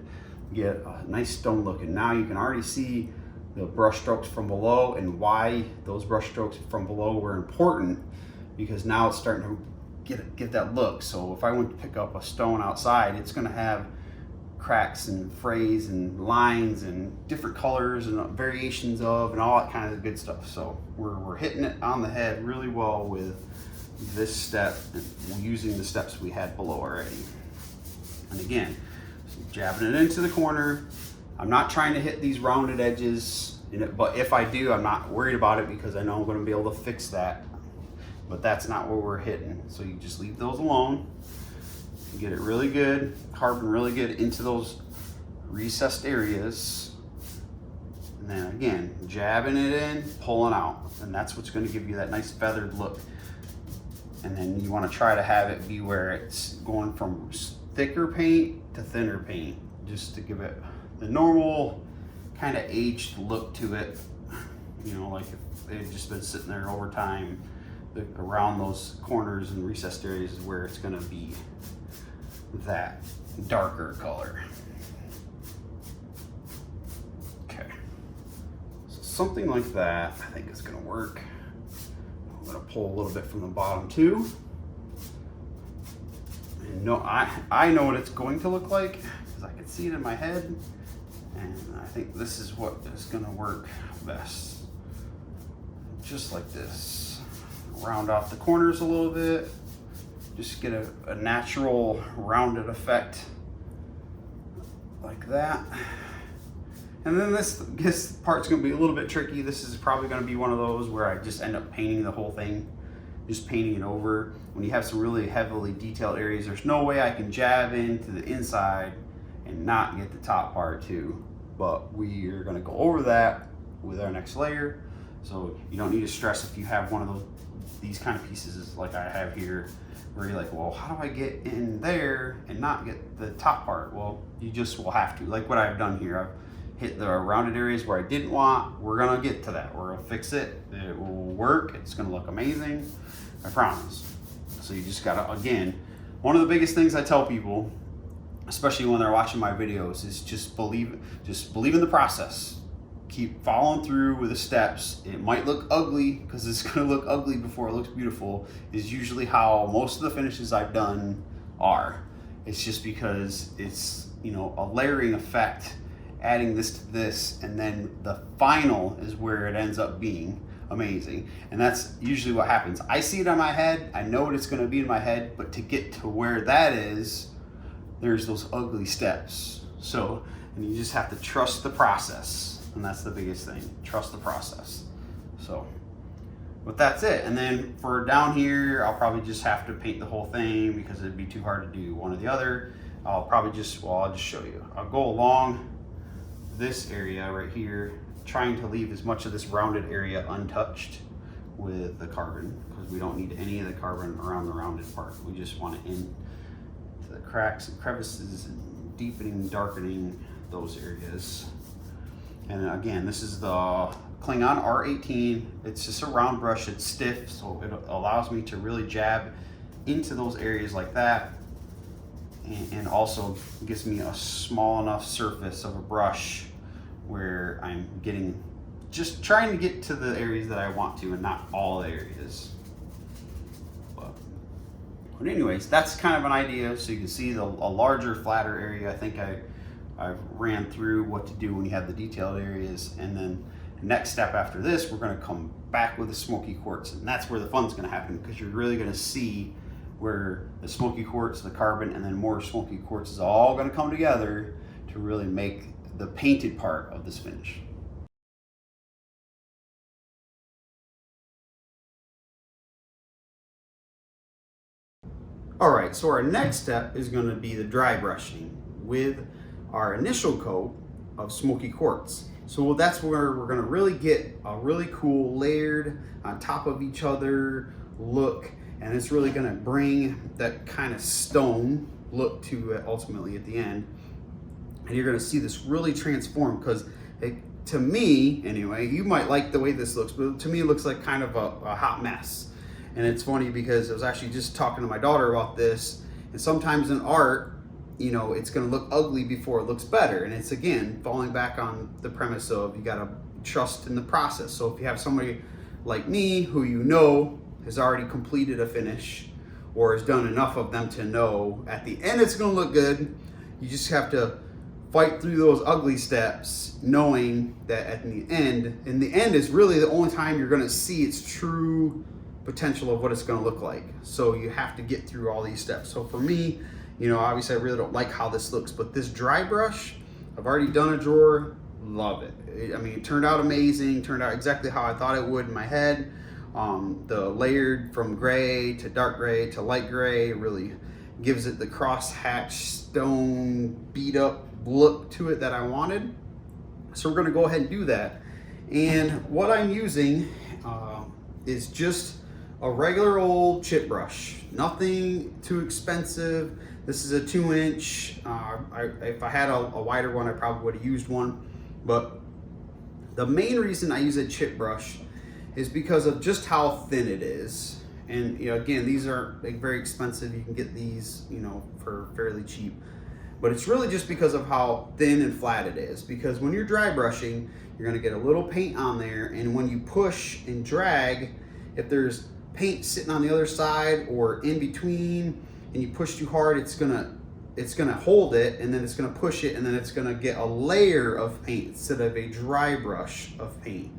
Speaker 1: get a nice stone look, and now you can already see the brush strokes from below and why those brush strokes from below were important, because now it's starting to get that look. So if I went to pick up a stone outside, it's going to have cracks and frays and lines and different colors and variations of and all that kind of good stuff. So we're hitting it on the head really well with this step, using the steps we had below already. And again, jabbing it into the corner. I'm not trying to hit these rounded edges, but if I do, I'm not worried about it because I know I'm going to be able to fix that. But that's not what we're hitting. So you just leave those alone. Get it really good, carving really good into those recessed areas. And then again, jabbing it in, pulling out. And that's what's gonna give you that nice feathered look. And then you wanna try to have it be where it's going from thicker paint to thinner paint, just to give it the normal kind of aged look to it. You know, like if they've just been sitting there over time, around those corners and recessed areas is where it's gonna be that darker color. Okay, so something like that I think is gonna work. I'm gonna pull a little bit from the bottom too. And no, I know what it's going to look like because I can see it in my head, and I think this is what is gonna work best. Just like this. Round off the corners a little bit. Just get a natural rounded effect like that. And then this part's gonna be a little bit tricky. This is probably gonna be one of those where I just end up painting the whole thing, just painting it over. When you have some really heavily detailed areas, there's no way I can jab into the inside and not get the top part too. But we are gonna go over that with our next layer. So you don't need to stress if you have one of these kind of pieces like I have here, where you're like, well, how do I get in there and not get the top part? Well, you just will have to, like what I've done here. I've hit the rounded areas where I didn't want. We're gonna get to that. We're gonna fix it. It will work. It's gonna look amazing. I promise. So you just gotta, again, one of the biggest things I tell people, especially when they're watching my videos, is just believe in the process. Keep following through with the steps. It might look ugly because it's gonna look ugly before it looks beautiful, is usually how most of the finishes I've done are. It's just because it's, you know, a layering effect, adding this to this, and then the final is where it ends up being amazing. And that's usually what happens. I see it on my head, I know what it's gonna be in my head, but to get to where that is, there's those ugly steps. So, and you just have to trust the process. And that's the biggest thing, trust the process. So, but that's it. And then for down here, I'll probably just have to paint the whole thing because it'd be too hard to do one or the other. I'll just show you. I'll go along this area right here, trying to leave as much of this rounded area untouched with the carbon, because we don't need any of the carbon around the rounded part. We just want it in to the cracks and crevices and deepening, darkening those areas. And again, this is the Klingon R18. It's just a round brush, it's stiff, so it allows me to really jab into those areas like that. And also gives me a small enough surface of a brush where I'm just trying to get to the areas that I want to and not all the areas. But anyways, that's kind of an idea. So you can see a larger, flatter area. I think I ran through what to do when you have the detailed areas. And then the next step after this, we're gonna come back with the Smokey Quartz. And that's where the fun's gonna happen, because you're really gonna see where the Smokey Quartz, the carbon, and then more Smokey Quartz is all gonna come together to really make the painted part of this finish. All right, so our next step is gonna be the dry brushing with our initial coat of Smokey Quartz. So that's where we're gonna really get a really cool layered on top of each other look, and it's really gonna bring that kind of stone look to it ultimately at the end. And you're gonna see this really transform, because to me anyway, you might like the way this looks, but to me it looks like kind of a hot mess. And it's funny because I was actually just talking to my daughter about this, and sometimes in art, you know, it's going to look ugly before it looks better. And it's, again, falling back on the premise of you got to trust in the process. So if you have somebody like me who you know has already completed a finish or has done enough of them to know at the end it's going to look good, you just have to fight through those ugly steps, knowing that at the end, is really the only time you're going to see its true potential of what it's going to look like. So you have to get through all these steps. So for me, you know, obviously I really don't like how this looks, but this dry brush, I've already done a drawer, love it. I mean, it turned out amazing, turned out exactly how I thought it would in my head. The layered from gray to dark gray to light gray really gives it the cross-hatch stone beat up look to it that I wanted. So we're gonna go ahead and do that. And what I'm using is just a regular old chip brush, nothing too expensive. This is a 2-inch. If I had a wider one, I probably would have used one. But the main reason I use a chip brush is because of just how thin it is. And again, these aren't like very expensive. You can get these, for fairly cheap. But it's really just because of how thin and flat it is. Because when you're dry brushing, you're gonna get a little paint on there, and when you push and drag, if there's paint sitting on the other side or in between, and you push too hard, it's gonna hold it, and then it's gonna push it, and then it's gonna get a layer of paint instead of a dry brush of paint.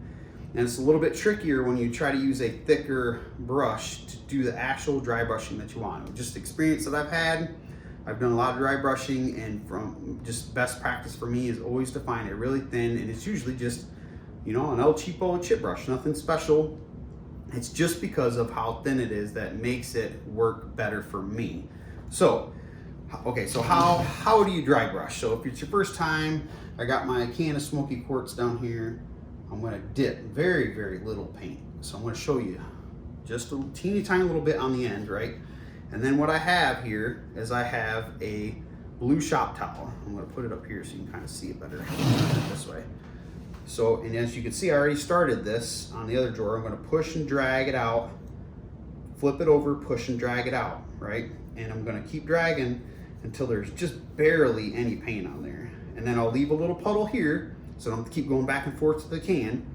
Speaker 1: And it's a little bit trickier when you try to use a thicker brush to do the actual dry brushing that you want. Just experience that I've had. I've done a lot of dry brushing, and from just best practice for me is always to find it really thin, and it's usually just, an El Cheapo chip brush, nothing special. It's just because of how thin it is that makes it work better for me. So, okay, so how do you dry brush? So if it's your first time, I got my can of Smokey Quartz down here. I'm gonna dip very, very little paint. So I'm gonna show you just a teeny tiny little bit on the end, right? And then what I have here is I have a blue shop towel. I'm gonna put it up here so you can kind of see it better this way. So, and as you can see, I already started this on the other drawer. I'm gonna push and drag it out, flip it over, push and drag it out, right? And I'm gonna keep dragging until there's just barely any paint on there. And then I'll leave a little puddle here, so I don't have to keep going back and forth to the can,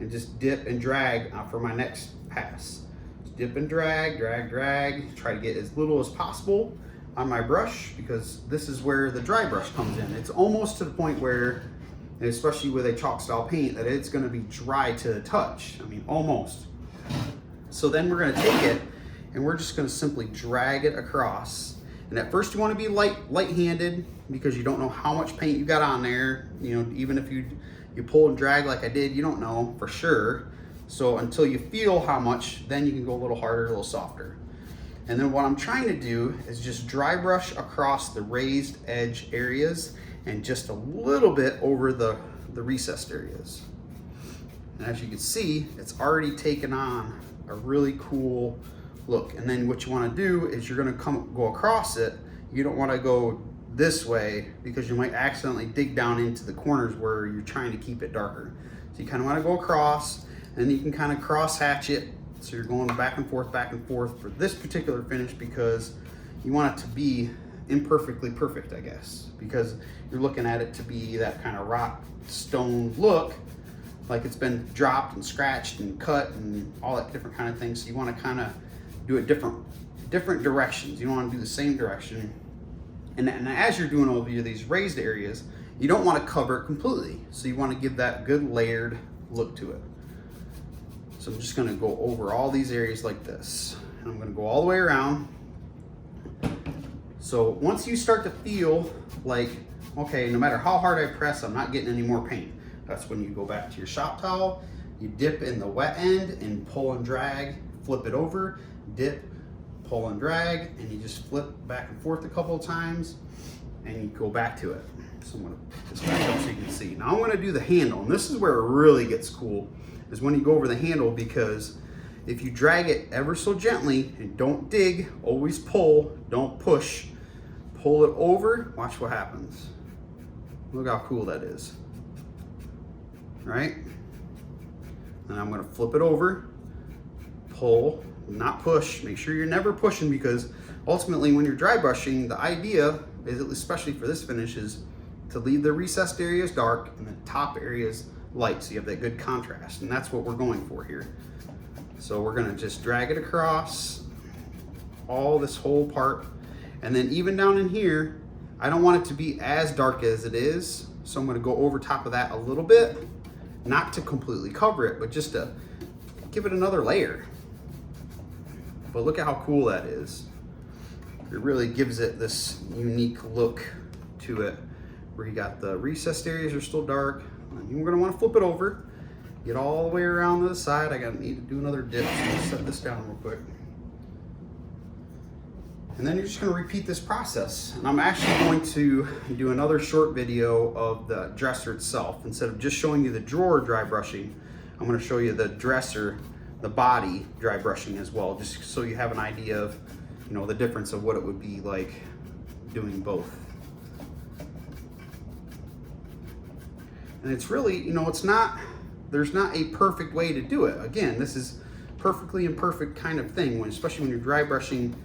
Speaker 1: and just dip and drag for my next pass. Just dip and drag, drag, drag. Try to get as little as possible on my brush, because this is where the dry brush comes in. It's almost to the point where, especially with a chalk style paint, that it's gonna be dry to the touch. I mean, almost. So then we're gonna take it and we're just gonna simply drag it across. And at first you wanna be light-handed, because you don't know how much paint you got on there. Even if you pull and drag like I did, you don't know for sure. So until you feel how much, then you can go a little harder, a little softer. And then what I'm trying to do is just dry brush across the raised edge areas and just a little bit over the recessed areas. And as you can see, it's already taken on a really cool look. And then what you want to do is you're going to go across it. You don't want to go this way, because you might accidentally dig down into the corners where you're trying to keep it darker. So you kind of want to go across, and you can kind of cross hatch it. So you're going back and forth for this particular finish, because you want it to be imperfectly perfect, I guess, because you're looking at it to be that kind of rock stone look, like it's been dropped and scratched and cut and all that different kind of things. So you want to kind of do it different directions. You don't want to do the same direction. And as you're doing over these raised areas, you don't want to cover it completely. So you want to give that good layered look to it. So I'm just going to go over all these areas like this, and I'm going to go all the way around. So once you start to feel like, okay, no matter how hard I press, I'm not getting any more paint, that's when you go back to your shop towel, you dip in the wet end and pull and drag, flip it over, dip, pull and drag, and you just flip back and forth a couple of times, and you go back to it. So I'm gonna put this back up so you can see. Now I'm gonna do the handle, and this is where it really gets cool, is when you go over the handle, because if you drag it ever so gently and don't dig, always pull, don't push, pull it over, watch what happens. Look how cool that is, right? And I'm gonna flip it over, pull, not push. Make sure you're never pushing, because ultimately when you're dry brushing, the idea is, especially for this finish, is to leave the recessed areas dark and the top areas light, so you have that good contrast, and that's what we're going for here. So we're gonna just drag it across all this whole part, and then even down in here, I don't want it to be as dark as it is, so I'm gonna go over top of that a little bit, not to completely cover it, but just to give it another layer. But look at how cool that is. It really gives it this unique look to it, where you got the recessed areas are still dark. And we're gonna wanna flip it over, get all the way around to the side. I gotta need to do another dip, so I'll set this down real quick. And then you're just going to repeat this process. And I'm actually going to do another short video of the dresser itself. Instead of just showing you the drawer dry brushing, I'm going to show you the dresser, the body dry brushing as well, just so you have an idea of, you know, the difference of what it would be like doing both. And it's really, you know, there's not a perfect way to do it. Again, this is perfectly imperfect kind of thing, especially when you're dry brushing,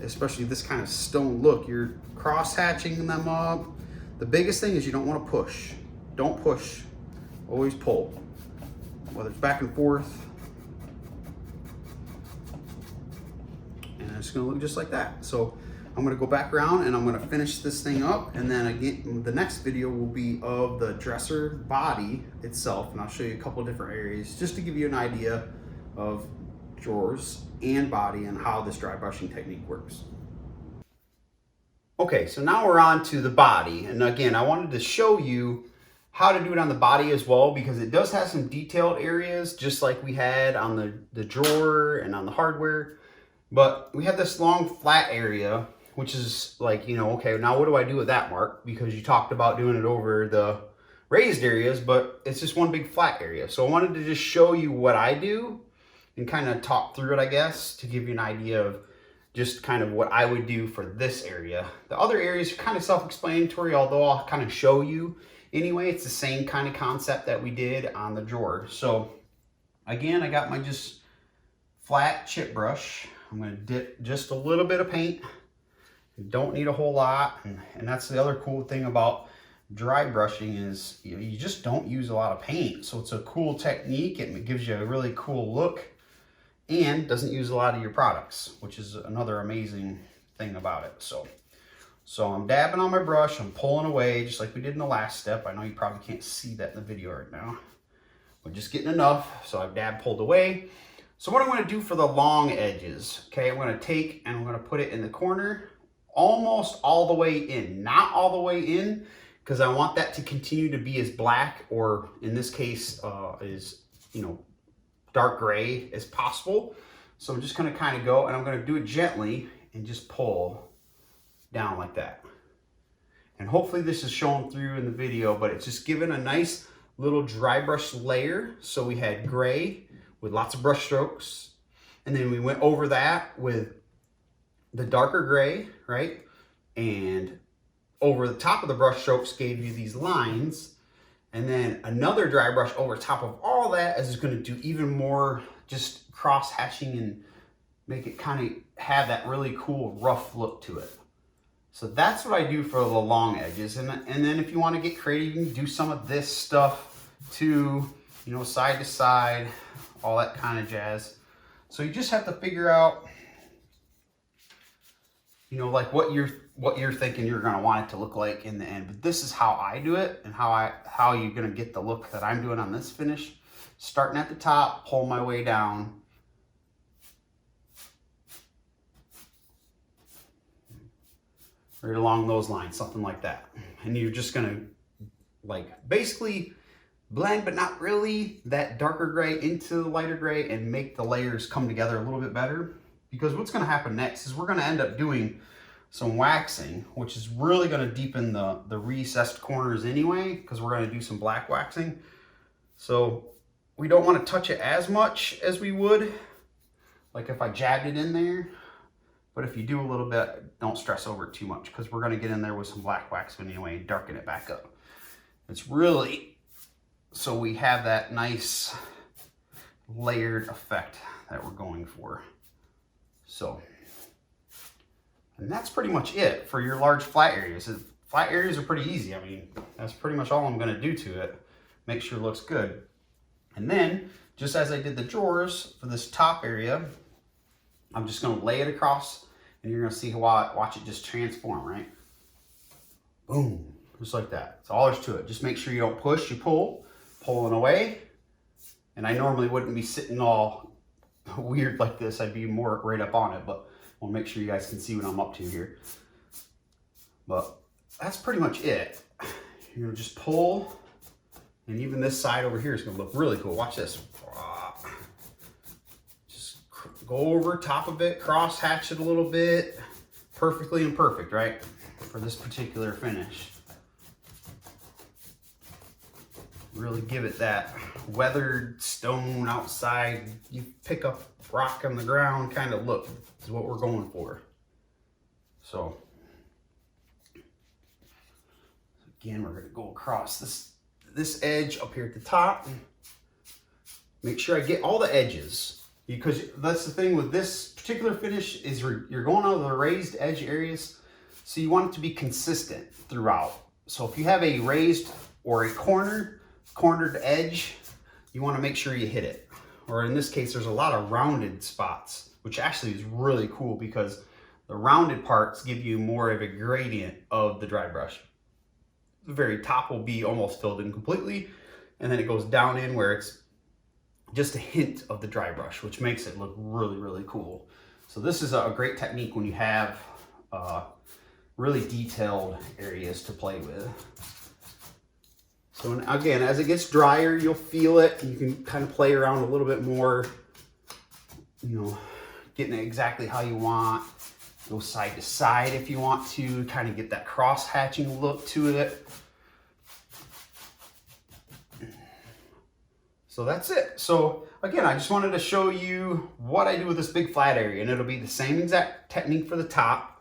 Speaker 1: especially this kind of stone look. You're cross hatching them up. The biggest thing is you don't want to push. Don't push, always pull. Whether it's back and forth. And it's gonna look just like that. So I'm gonna go back around and I'm gonna finish this thing up, and then again, the next video will be of the dresser body itself, and I'll show you a couple of different areas just to give you an idea of drawers and body and how this dry brushing technique works. Okay, so now we're on to the body, and again, I wanted to show you how to do it on the body as well, because it does have some detailed areas just like we had on the drawer and on the hardware. But we have this long flat area, which is like, you know, okay, now what do I do with that, Mark? Because you talked about doing it over the raised areas, but it's just one big flat area. So I wanted to just show you what I do and kind of talk through it, I guess, to give you an idea of just kind of what I would do for this area. The other areas are kind of self-explanatory, although I'll kind of show you anyway. It's the same kind of concept that we did on the drawer. So again, I got my just flat chip brush. I'm going to dip just a little bit of paint. You don't need a whole lot. And that's the other cool thing about dry brushing is you just don't use a lot of paint. So it's a cool technique. It gives you a really cool look and doesn't use a lot of your products, which is another amazing thing about it. So I'm dabbing on my brush, I'm pulling away just like we did in the last step. I know you probably can't see that in the video right now. We're just getting enough, so I've pulled away. So what I'm going to do for the long edges, okay, I'm going to take and I'm going to put it in the corner, almost all the way in, not all the way in, because I want that to continue to be as black, or in this case, is, you know, dark gray as possible. So I'm just going to kind of go, and I'm going to do it gently and just pull down like that. And hopefully this is showing through in the video, but it's just giving a nice little dry brush layer. So we had gray with lots of brush strokes, and then we went over that with the darker gray, right? And over the top of the brush strokes gave you these lines, and then another dry brush over top of all that is going to do even more just cross hatching and make it kind of have that really cool rough look to it. So that's what I do for the long edges. And then if you want to get creative, you can do some of this stuff too, you know, side to side, all that kind of jazz. So you just have to figure out, you know, like what you're thinking you're going to want it to look like in the end. But this is how I do it, and how you're going to get the look that I'm doing on this finish. Starting at the top, pull my way down. Right along those lines, something like that. And you're just going to like basically blend, but not really, that darker gray into the lighter gray and make the layers come together a little bit better. Because what's going to happen next is we're going to end up doing some waxing, which is really going to deepen the recessed corners anyway, because we're going to do some black waxing. So we don't want to touch it as much as we would, like if I jabbed it in there. But if you do a little bit, don't stress over it too much, because we're going to get in there with some black wax anyway and darken it back up. It's really so we have that nice layered effect that we're going for. So, and that's pretty much it for your large flat areas. Flat areas are pretty easy. I mean, that's pretty much all I'm going to do to it. Make sure it looks good. And then, just as I did the drawers for this top area, I'm just going to lay it across, and you're going to see watch it just transform, right? Boom, just like that. That's all there's to it. Just make sure you don't push, you pull, pulling away. And I normally wouldn't be sitting all weird like this. I'd be more right up on it, but I'll make sure you guys can see what I'm up to here. But that's pretty much it. You're going to just pull, and even this side over here is going to look really cool. Watch this. Go over top of it, cross hatch it a little bit, perfectly imperfect, right? For this particular finish. Really give it that weathered stone outside, you pick up rock on the ground kind of look is what we're going for. So again, we're going to go across this edge up here at the top. Make sure I get all the edges, because that's the thing with this particular finish is you're going out of the raised edge areas, so you want it to be consistent throughout. So if you have a raised or a cornered edge, you want to make sure you hit it. Or in this case, there's a lot of rounded spots, which actually is really cool because the rounded parts give you more of a gradient of the dry brush. The very top will be almost filled in completely, and then it goes down in where it's just a hint of the dry brush, which makes it look really, really cool. So this is a great technique when you have really detailed areas to play with. So again, as it gets drier, you'll feel it. You can kind of play around a little bit more, you know, getting it exactly how you want. Go side to side if you want to, kind of get that cross hatching look to it. So that's it. So again, I just wanted to show you what I do with this big flat area, and it'll be the same exact technique for the top.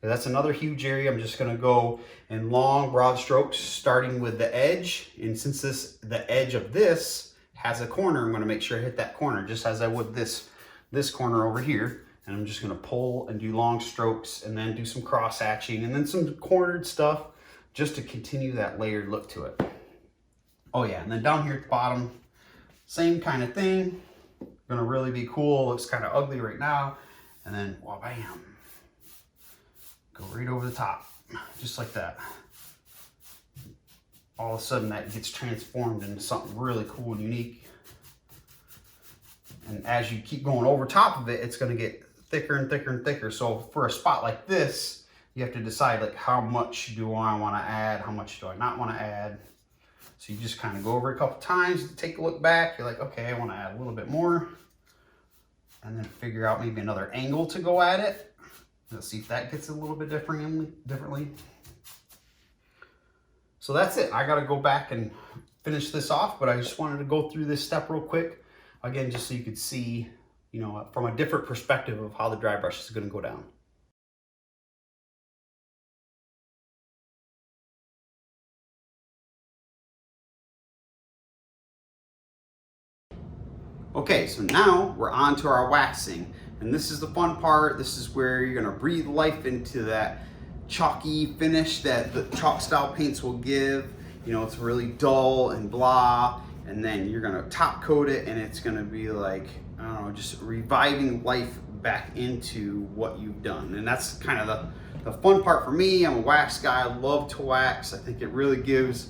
Speaker 1: That's another huge area. I'm just gonna go in long, broad strokes, starting with the edge. And since the edge of this has a corner, I'm gonna make sure I hit that corner, just as I would this corner over here. And I'm just gonna pull and do long strokes, and then do some cross hatching, and then some cornered stuff, just to continue that layered look to it. Oh yeah, and then down here at the bottom, same kind of thing. Gonna really be cool. Looks kind of ugly right now. And then, wha-bam. Go right over the top, just like that. All of a sudden that gets transformed into something really cool and unique. And as you keep going over top of it, it's gonna get thicker and thicker and thicker. So for a spot like this, you have to decide, like, how much do I wanna add? How much do I not wanna add? So you just kind of go over it a couple times, take a look back. You're like, okay, I wanna add a little bit more. And then figure out maybe another angle to go at it. Let's see if that gets a little bit differently. So that's it. I got to go back and finish this off, but I just wanted to go through this step real quick. Again, just so you could see, you know, from a different perspective of how the dry brush is going to go down. Okay, so now we're on to our waxing. And this is the fun part. This is where you're gonna breathe life into that chalky finish that the chalk style paints will give. You know, it's really dull and blah. And then you're gonna top coat it, and it's gonna be like, I don't know, just reviving life back into what you've done. And that's kind of the fun part for me. I'm a wax guy, I love to wax. I think it really gives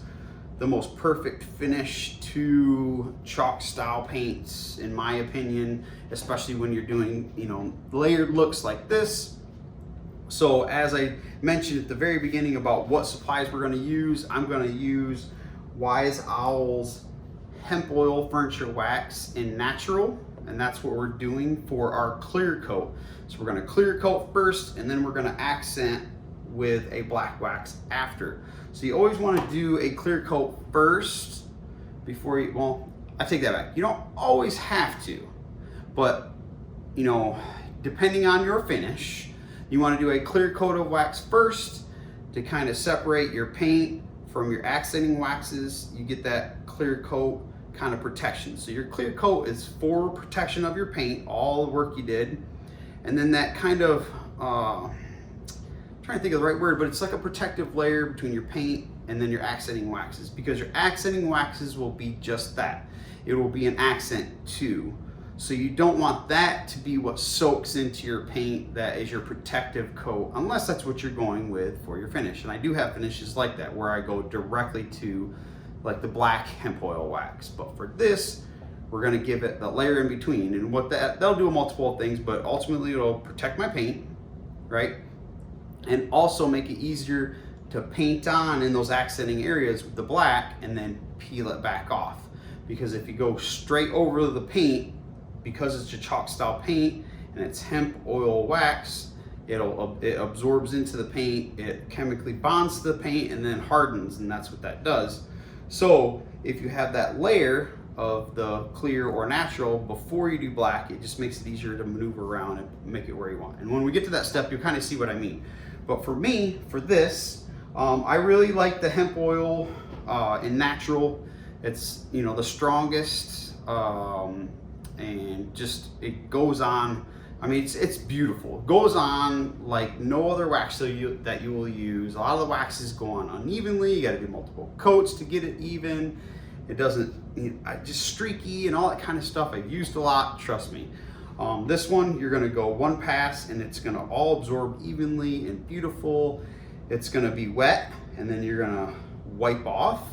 Speaker 1: the most perfect finish to chalk style paints, in my opinion, especially when you're doing, you know, layered looks like this. So as I mentioned at the very beginning about what supplies we're going to use, I'm going to use Wise Owl's hemp oil furniture wax in natural, and that's what we're doing for our clear coat. So we're going to clear coat first, and then we're going to accent with a black wax after. So you always want to do a clear coat first before you, well, I take that back. You don't always have to, but, you know, depending on your finish, you want to do a clear coat of wax first to kind of separate your paint from your accenting waxes. You get that clear coat kind of protection. So your clear coat is for protection of your paint, all the work you did. And then that kind of, trying to think of the right word, but it's like a protective layer between your paint and then your accenting waxes, because your accenting waxes will be just that. It will be an accent too. So you don't want that to be what soaks into your paint, that is your protective coat, unless that's what you're going with for your finish. And I do have finishes like that where I go directly to like the black hemp oil wax. But for this, we're gonna give it the layer in between. And what that'll do multiple things, but ultimately it'll protect my paint, right? And also make it easier to paint on in those accenting areas with the black and then peel it back off. Because if you go straight over the paint, because it's a chalk style paint and it's hemp oil wax, it absorbs into the paint, it chemically bonds to the paint, and then hardens, and that's what that does. So if you have that layer of the clear or natural before you do black, it just makes it easier to maneuver around and make it where you want. And when we get to that step, you'll kind of see what I mean. But for me, for this, I really like the hemp oil in natural. It's, you know, the strongest, and just it goes on. I mean, it's beautiful. It goes on like no other wax that you will use. A lot of the waxes go on unevenly. You got to do multiple coats to get it even. It doesn't, just streaky and all that kind of stuff. I've used a lot, trust me. This one, you're gonna go one pass and it's gonna all absorb evenly and beautiful. It's gonna be wet, and then you're gonna wipe off,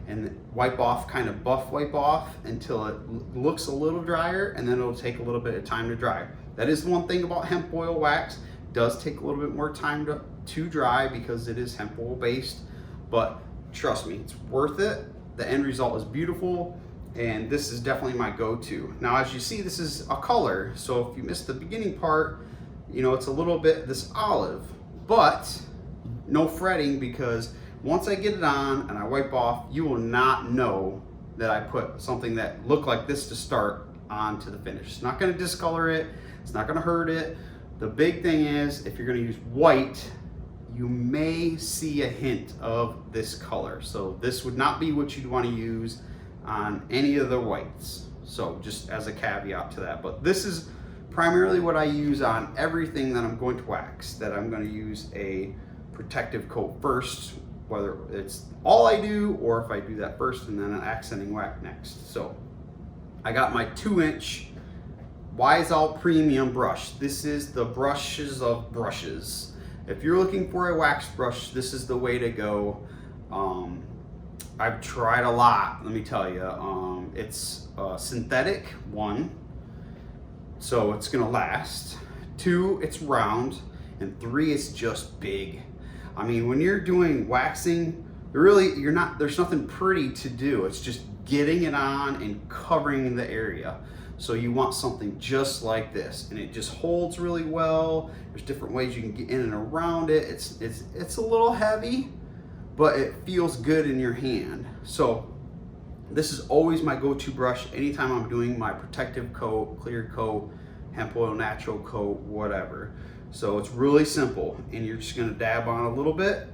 Speaker 1: and wipe off, kind of buff wipe off until it looks a little drier, and then it'll take a little bit of time to dry. That is the one thing about hemp oil wax. It does take a little bit more time to dry because it is hemp oil based, but trust me, it's worth it. The end result is beautiful, and this is definitely my go-to. Now, as you see, this is a color, so if you missed the beginning part, you know, it's a little bit this olive, but no fretting, because once I get it on and I wipe off, you will not know that I put something that looked like this to start onto the finish. It's not gonna discolor it, it's not gonna hurt it. The big thing is, if you're gonna use white, you may see a hint of this color. So this would not be what you'd want to use on any of the whites. So just as a caveat to that. But this is primarily what I use on everything that I'm going to wax, that I'm going to use a protective coat first, whether it's all I do or if I do that first and then an accenting wax next. So I got my 2-inch Wiseout Premium brush. This is the brushes of brushes. If you're looking for a wax brush, this is the way to go. I've tried a lot, let me tell you. It's synthetic, 1, so it's gonna last. 2, it's round, and 3, it's just big. I mean, when you're doing waxing, there's nothing pretty to do. It's just getting it on and covering the area. So you want something just like this, and it just holds really well. There's different ways you can get in and around it. It's a little heavy, but it feels good in your hand. So this is always my go-to brush anytime I'm doing my protective coat, clear coat, hemp oil natural coat, whatever. So it's really simple, and you're just gonna dab on a little bit,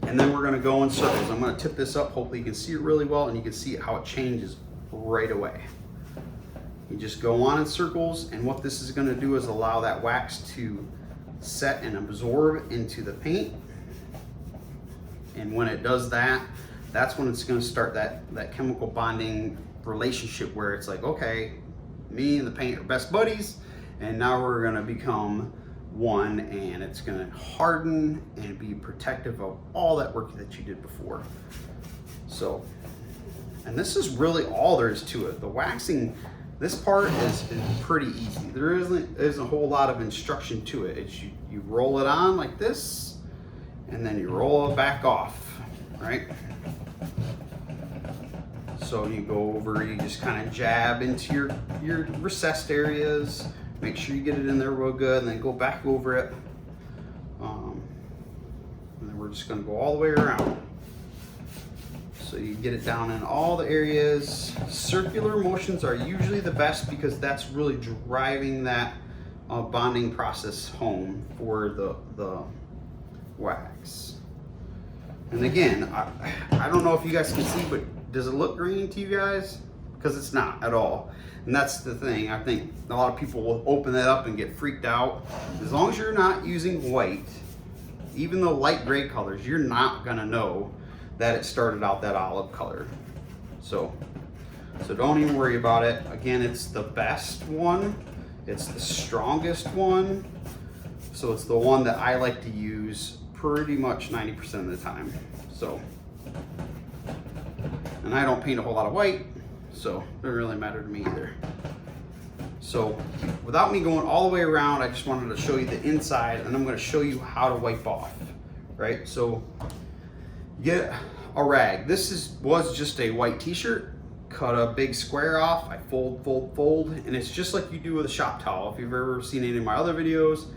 Speaker 1: and then we're gonna go in circles. I'm gonna tip this up, hopefully you can see it really well, and you can see how it changes right away. You just go on in circles, and what this is going to do is allow that wax to set and absorb into the paint. And when it does that, that's when it's going to start that chemical bonding relationship where it's like, okay, me and the paint are best buddies, and now we're going to become one, and it's going to harden and be protective of all that work that you did before. So, and this is really all there is to it. The waxing, this part is pretty easy. There isn't a whole lot of instruction to it. It's you roll it on like this, and then you roll it back off, right? So you go over, you just kind of jab into your recessed areas, make sure you get it in there real good, and then go back over it. And then we're just gonna go all the way around. So you get it down in all the areas. Circular motions are usually the best because that's really driving that bonding process home for the wax. And again, I don't know if you guys can see, but does it look green to you guys? Because it's not at all. And that's the thing. I think a lot of people will open that up and get freaked out. As long as you're not using white, even the light gray colors, you're not gonna know that it started out that olive color. So don't even worry about it. Again, it's the best one. It's the strongest one. So it's the one that I like to use pretty much 90% of the time. So, and I don't paint a whole lot of white, so it doesn't really matter to me either. So without me going all the way around, I just wanted to show you the inside, and I'm gonna show you how to wipe off, right? So get a rag. This was just a white t-shirt, cut a big square off, I fold, and it's just like you do with a shop towel. If you've ever seen any of my other videos,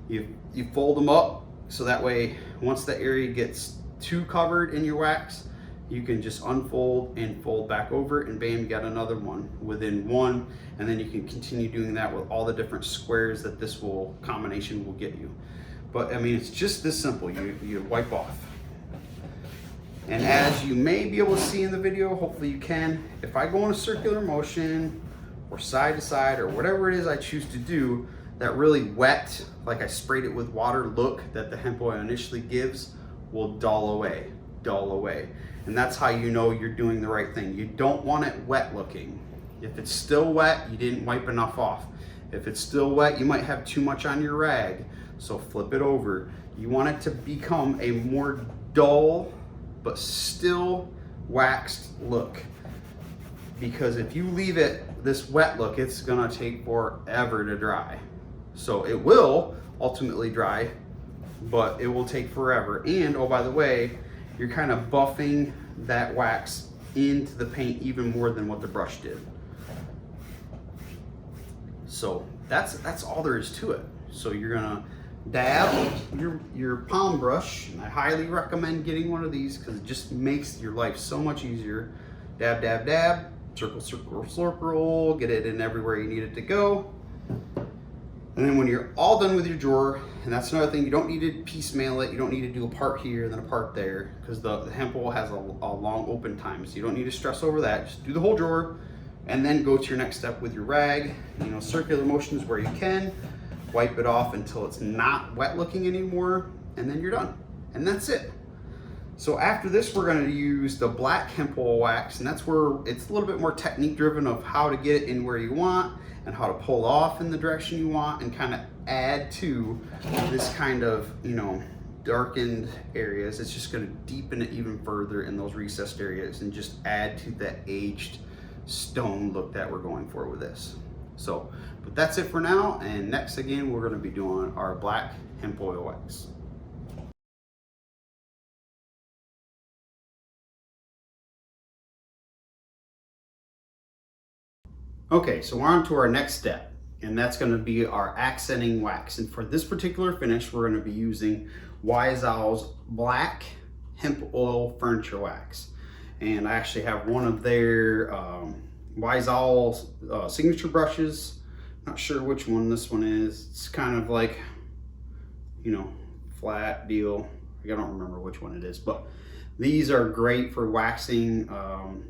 Speaker 1: you fold them up so that way once the area gets too covered in your wax, you can just unfold and fold back over, and bam, you got another one within one, and then you can continue doing that with all the different squares that this combination will get you. But I mean, it's just this simple. You wipe off. And as you may be able to see in the video, hopefully you can, if I go in a circular motion or side to side or whatever it is I choose to do, that really wet, like I sprayed it with water look that the hemp oil initially gives will dull away. And that's how you know you're doing the right thing. You don't want it wet looking. If it's still wet, you didn't wipe enough off. If it's still wet, you might have too much on your rag, so flip it over. You want it to become a more dull but still waxed look, because if you leave it this wet look, it's gonna take forever to dry. So it will ultimately dry, but it will take forever. And oh, by the way, you're kind of buffing that wax into the paint even more than what the brush did. So that's all there is to it. So you're gonna dab your palm brush, and I highly recommend getting one of these because it just makes your life so much easier. Dab, dab, dab, circle, circle, circle, get it in everywhere you need it to go. And then when you're all done with your drawer, and that's another thing, you don't need to piecemeal it. You don't need to do a part here, then a part there, because the hemp oil has a long open time. So you don't need to stress over that. Just do the whole drawer, and then go to your next step with your rag. You know, circular motions where you can. Wipe it off until it's not wet looking anymore, and then you're done. And that's it. So after this, we're gonna use the black hemp oil wax, and that's where it's a little bit more technique driven of how to get it in where you want and how to pull off in the direction you want and kind of add to this kind of, you know, darkened areas. It's just gonna deepen it even further in those recessed areas and just add to that aged stone look that we're going for with this. So, but that's it for now, and next again, we're gonna be doing our black hemp oil wax. Okay, so we're on to our next step, and that's gonna be our accenting wax. And for this particular finish, we're gonna be using Wise Owl's black hemp oil furniture wax. And I actually have one of their Wise Owl's signature brushes. Not sure which one this one is. It's kind of like, you know, flat deal. I don't remember which one it is, but these are great for waxing.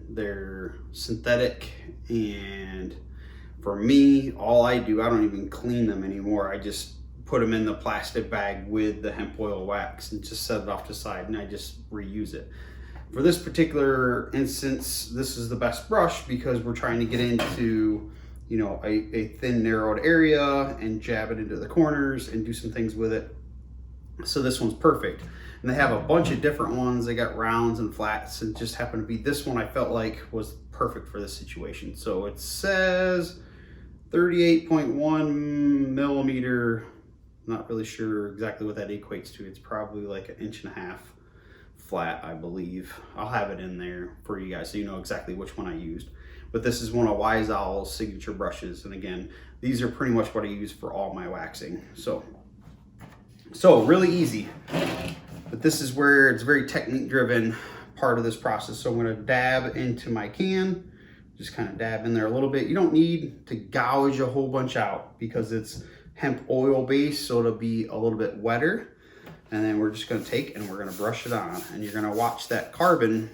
Speaker 1: They're synthetic, and for me, all I do, I don't even clean them anymore. I just put them in the plastic bag with the hemp oil wax and just set it off to the side, and I just reuse it. For this particular instance, this is the best brush because we're trying to get into, you know, a thin narrowed area and jab it into the corners and do some things with it. So this one's perfect. And they have a bunch of different ones. They got rounds and flats, and just happened to be this one I felt like was perfect for this situation. So it says 38.1 millimeter. Not really sure exactly what that equates to. It's probably like 1.5 inches flat, I believe. I'll have it in there for you guys so you know exactly which one I used. But this is one of Wise Owl's signature brushes, and again, these are pretty much what I use for all my waxing. So really easy, but this is where it's very technique driven part of this process. So I'm going to dab into my can, just kind of dab in there a little bit. You don't need to gouge a whole bunch out because it's hemp oil based, so it'll be a little bit wetter. And then we're just going to take and we're going to brush it on, and you're going to watch that carbon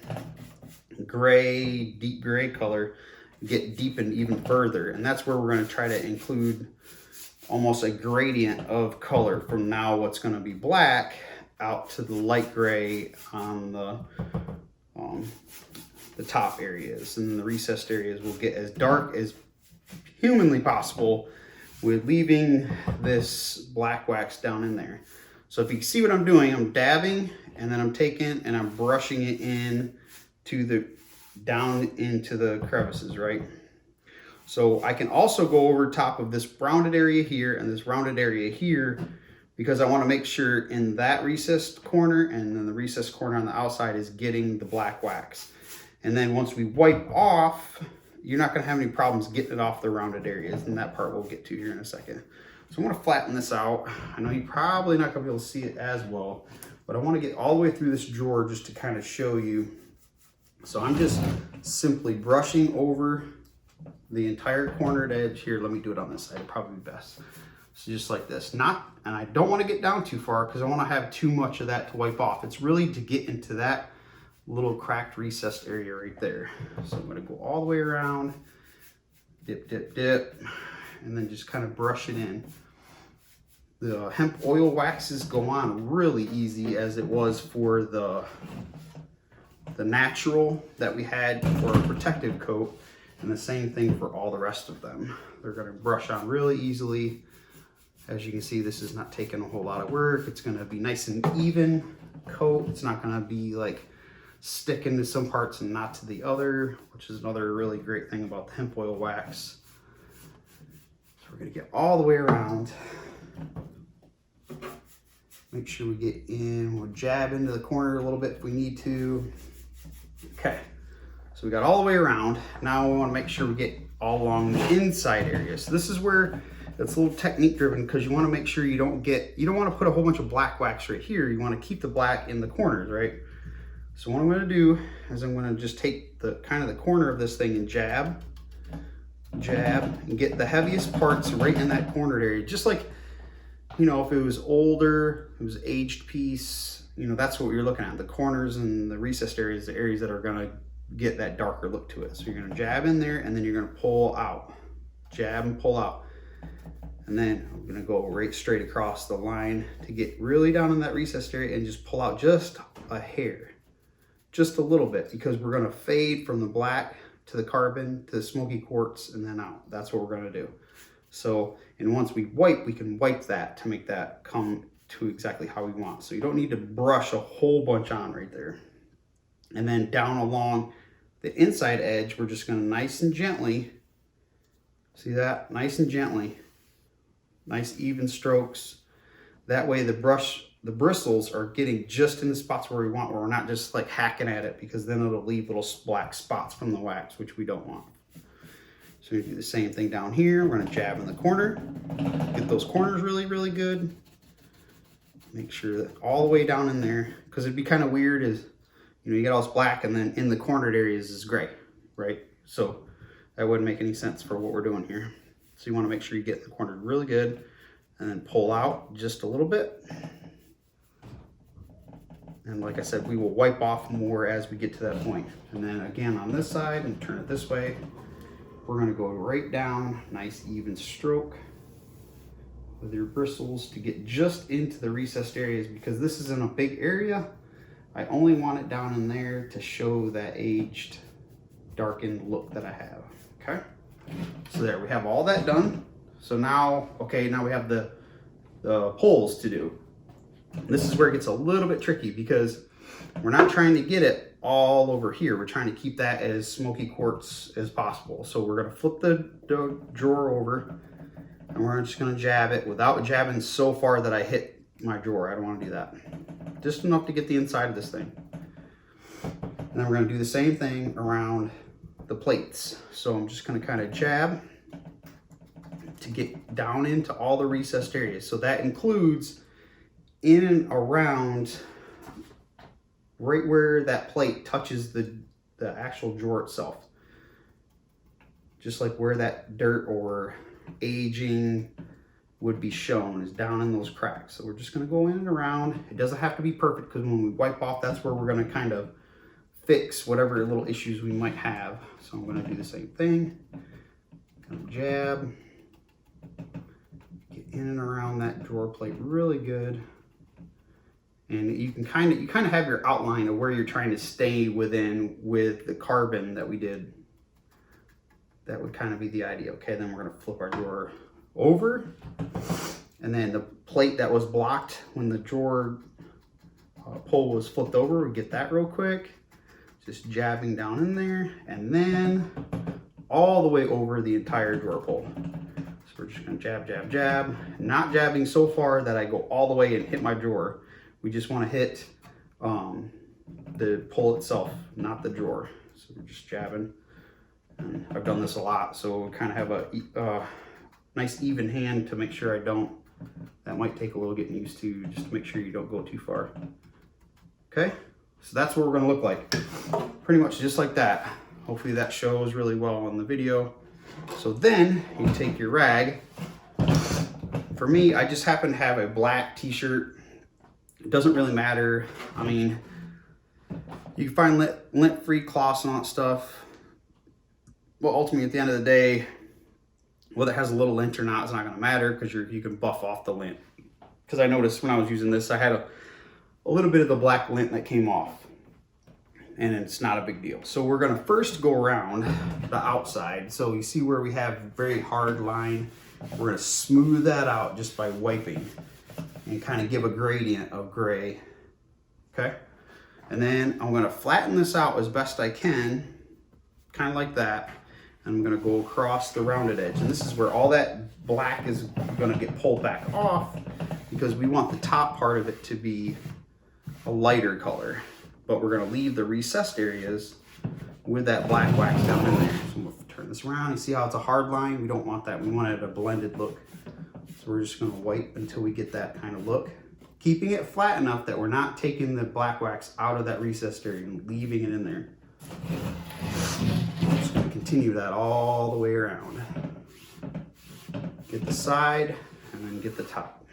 Speaker 1: gray, deep gray color get deepened even further. And that's where we're going to try to include almost a gradient of color from now what's going to be black out to the light gray on the top areas, and the recessed areas will get as dark as humanly possible with leaving this black wax down in there. So if you can see what I'm doing, I'm dabbing and then I'm taking and I'm brushing it in to down into the crevices, right? So I can also go over top of this rounded area here and this rounded area here, because I want to make sure in that recessed corner and then the recessed corner on the outside is getting the black wax. And then once we wipe off, you're not gonna have any problems getting it off the rounded areas, and that part we'll get to here in a second. So I'm gonna flatten this out. I know you're probably not gonna be able to see it as well, but I wanna get all the way through this drawer just to kind of show you. So I'm just simply brushing over the entire cornered edge here. Let me do it on this side, it'd probably be best. So just like this, and I don't wanna get down too far because I wanna have too much of that to wipe off. It's really to get into that little cracked recessed area right there. So I'm gonna go all the way around, dip, dip, dip, and then just kind of brush it in. The hemp oil waxes go on really easy, as it was for the natural that we had for a protective coat, and the same thing for all the rest of them. They're gonna brush on really easily. As you can see, this is not taking a whole lot of work. It's gonna be nice and even coat. It's not gonna be like sticking to some parts and not to the other, which is another really great thing about the hemp oil wax. So we're gonna get all the way around. Make sure we get in, we'll jab into the corner a little bit if we need to. Okay, so we got all the way around. Now we wanna make sure we get all along the inside area. So this is where it's a little technique driven, because you wanna make sure you don't wanna put a whole bunch of black wax right here. You wanna keep the black in the corners, right? So what I'm gonna do is I'm gonna just take the kind of the corner of this thing and jab, and get the heaviest parts right in that cornered area. Just like, you know, if it was older, it was aged piece, you know, that's what you're looking at. The corners and the recessed areas, the areas that are gonna get that darker look to it. So you're gonna jab in there, and then you're gonna pull out. Jab and pull out. And then I'm gonna go right straight across the line to get really down in that recessed area and just pull out just a hair. Just a little bit, because we're gonna fade from the black to the carbon to the smoky quartz and then out. That's what we're gonna do. So, and once we wipe, we can wipe that to make that come to exactly how we want. So you don't need to brush a whole bunch on right there. And then down along the inside edge, we're just gonna nice and gently, see that? Nice and gently, nice even strokes. That way the bristles are getting just in the spots where we want, where we're not just like hacking at it, because then it'll leave little black spots from the wax, which we don't want. So we do the same thing down here. We're gonna jab in the corner, get those corners really, really good. Make sure that all the way down in there, because it'd be kind of weird is, you know, you get all this black and then in the cornered areas is gray, right? So that wouldn't make any sense for what we're doing here. So you wanna make sure you get the corner really good, and then pull out just a little bit. And like I said, we will wipe off more as we get to that point. And then again on this side, and turn it this way, we're gonna go right down, nice even stroke with your bristles to get just into the recessed areas, because this isn't a big area. I only want it down in there to show that aged, darkened look that I have, okay? So there, we have all that done. So now, okay, now we have the pulls to do. This is where it gets a little bit tricky, because we're not trying to get it all over here. We're trying to keep that as smoky quartz as possible. So we're gonna flip the drawer over, and we're just gonna jab it without jabbing so far that I hit my drawer. I don't wanna do that. Just enough to get the inside of this thing. And then we're gonna do the same thing around the plates. So I'm just gonna kind of jab to get down into all the recessed areas. So that includes in and around right where that plate touches the actual drawer itself. Just like where that dirt or aging would be shown is down in those cracks. So we're just gonna go in and around. It doesn't have to be perfect, because when we wipe off, that's where we're gonna kind of fix whatever little issues we might have. So I'm gonna do the same thing. Kind of jab, get in and around that drawer plate really good. And you can kind of have your outline of where you're trying to stay within with the carbon that we did. That would kind of be the idea. Okay, then we're gonna flip our drawer over. And then the plate that was blocked when the drawer pull was flipped over, we get that real quick. Just jabbing down in there, and then all the way over the entire drawer pull. So we're just gonna jab, jab, jab. Not jabbing so far that I go all the way and hit my drawer. We just want to hit the pull itself, not the drawer. So we're just jabbing. And I've done this a lot, so kind of have a nice even hand to make sure I don't. That might take a little getting used to, just to make sure you don't go too far. Okay, so that's what we're gonna look like. Pretty much just like that. Hopefully that shows really well on the video. So then you take your rag. For me, I just happen to have a black t-shirt. It doesn't really matter. I mean, you can find lint-free cloths and all that stuff. Well, ultimately, at the end of the day, whether it has a little lint or not, it's not going to matter because you can buff off the lint. Because I noticed when I was using this, I had a little bit of the black lint that came off. And it's not a big deal. So we're going to first go around the outside. So you see where we have a very hard line. We're going to smooth that out just by wiping and kind of give a gradient of gray. Okay. And then I'm going to flatten this out as best I can, kind of like that. And I'm going to go across the rounded edge. And this is where all that black is going to get pulled back off because we want the top part of it to be a lighter color. But we're going to leave the recessed areas with that black wax down in there. So we'll turn this around. You see how it's a hard line? We don't want that. We want it a blended look. So we're just going to wipe until we get that kind of look. Keeping it flat enough that we're not taking the black wax out of that recessed area and leaving it in there. We're just going to continue that all the way around. Get the side and then get the top.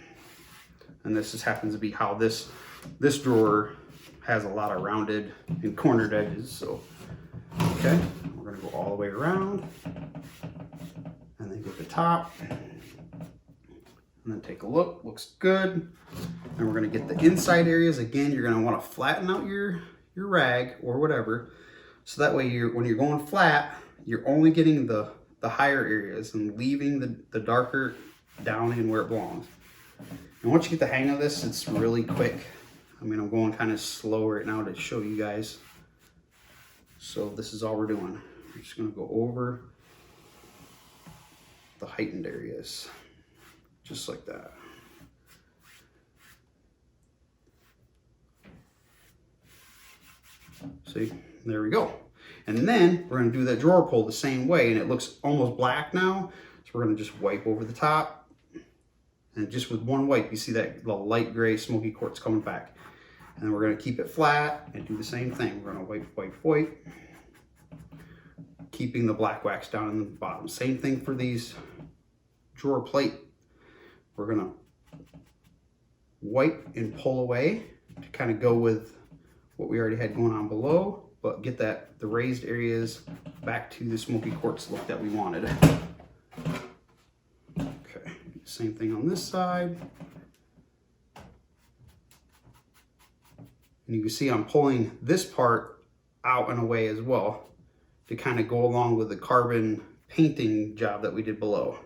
Speaker 1: And this just happens to be how this drawer has a lot of rounded and cornered edges. So, okay, we're gonna go all the way around and then get the top and then take a look. Looks good. And we're gonna get the inside areas. Again, you're gonna want to flatten out your rag or whatever, so that way when you're going flat, you're only getting the higher areas and leaving the darker down in where it belongs. And once you get the hang of this, it's really quick. I mean, I'm going kind of slow right now to show you guys. So this is all we're doing. We're just going to go over the heightened areas, just like that. See, there we go. And then we're going to do that drawer pull the same way, and it looks almost black now. So we're going to just wipe over the top. And just with one wipe, you see that little light gray smoky quartz coming back. And then we're going to keep it flat and do the same thing. We're going to wipe, wipe, wipe. Keeping the black wax down in the bottom. Same thing for these drawer plate. We're going to wipe and pull away to kind of go with what we already had going on below, but get the raised areas back to the smoky quartz look that we wanted. Okay, same thing on this side. And you can see I'm pulling this part out and away as well to kind of go along with the carbon painting job that we did below.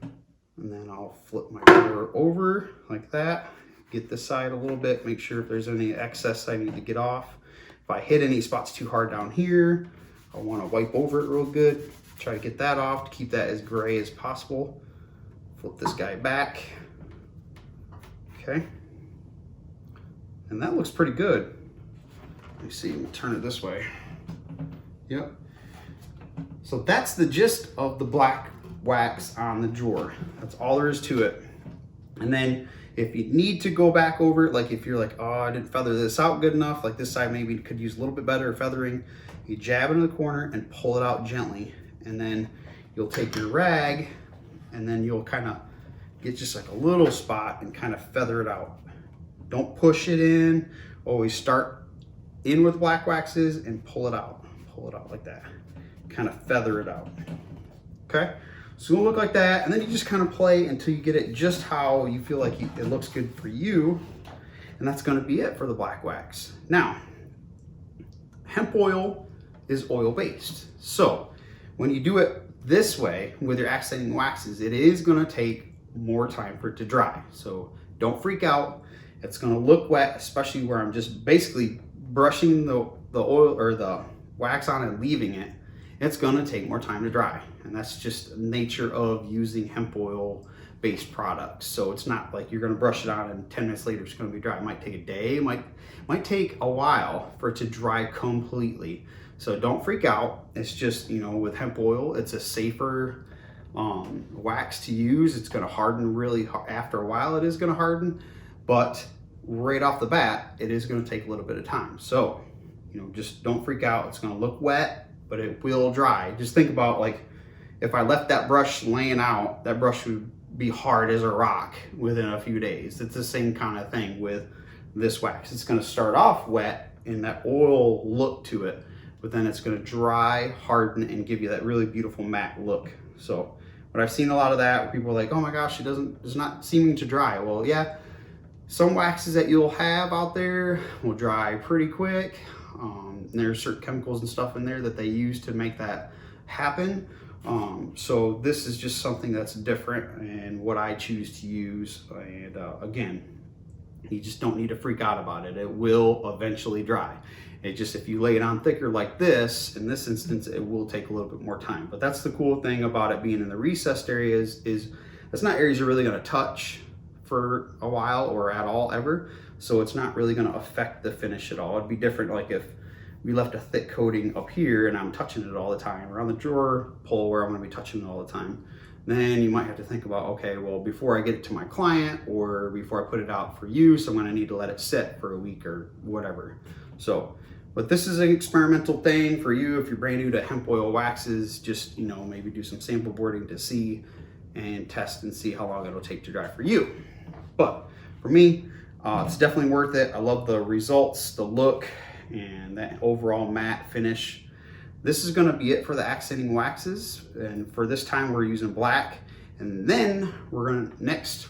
Speaker 1: And then I'll flip my drawer over like that, get this side a little bit, make sure if there's any excess I need to get off. If I hit any spots too hard down here, I want to wipe over it real good, try to get that off to keep that as gray as possible. Flip this guy back. Okay. And that looks pretty good. Let me see, we'll turn it this way. Yep. So that's the gist of the black wax on the drawer. That's all there is to it. And then if you need to go back over it, like if you're like, oh, I didn't feather this out good enough, like this side maybe could use a little bit better feathering, you jab it in the corner and pull it out gently. And then you'll take your rag and then you'll kind of get just like a little spot and kind of feather it out. Don't push it in. Always start in with black waxes and pull it out. Pull it out like that. Kind of feather it out. Okay? So it'll look like that, and then you just kind of play until you get it just how you feel like it looks good for you. And that's going to be it for the black wax. Now, hemp oil is oil-based. So when you do it this way with your accenting waxes, it is going to take more time for it to dry. So don't freak out. It's going to look wet, especially where I'm just basically brushing the oil or the wax on and leaving it. It's going to take more time to dry. And that's just the nature of using hemp oil based product. So it's not like you're gonna brush it on and 10 minutes later it's gonna be dry. It might take a day, it might take a while for it to dry completely. So don't freak out. It's just, you know, with hemp oil, it's a safer wax to use. It's gonna harden really, after a while it is gonna harden, but right off the bat, it is gonna take a little bit of time. So, you know, just don't freak out. It's gonna look wet, but it will dry. Just think about, like, if I left that brush laying out, that brush would be hard as a rock within a few days. It's the same kind of thing with this wax. It's gonna start off wet and that oil look to it, but then it's gonna dry, harden, and give you that really beautiful matte look. So, but I've seen a lot of that where people are like, oh my gosh, it's not seeming to dry. Well, yeah, some waxes that you'll have out there will dry pretty quick. There's certain chemicals and stuff in there that they use to make that happen. So this is just something that's different and what I choose to use. And again, you just don't need to freak out about it. It will eventually dry. It just, if you lay it on thicker like this, in this instance, it will take a little bit more time. But that's the cool thing about it being in the recessed areas is it's not areas you're really gonna touch for a while or at all ever. So it's not really gonna affect the finish at all. It'd be different like if we left a thick coating up here and I'm touching it all the time, or on the drawer pull where I'm gonna be touching it all the time. Then you might have to think about, okay, well, before I get it to my client or before I put it out for use, I'm gonna need to let it sit for a week or whatever. So, but this is an experimental thing for you. If you're brand new to hemp oil waxes, just, you know, maybe do some sample boarding to see and test and see how long it'll take to dry for you. But for me, it's definitely worth it. I love the results, the look, and that overall matte finish. This is gonna be it for the accenting waxes. And for this time we're using black. And then we're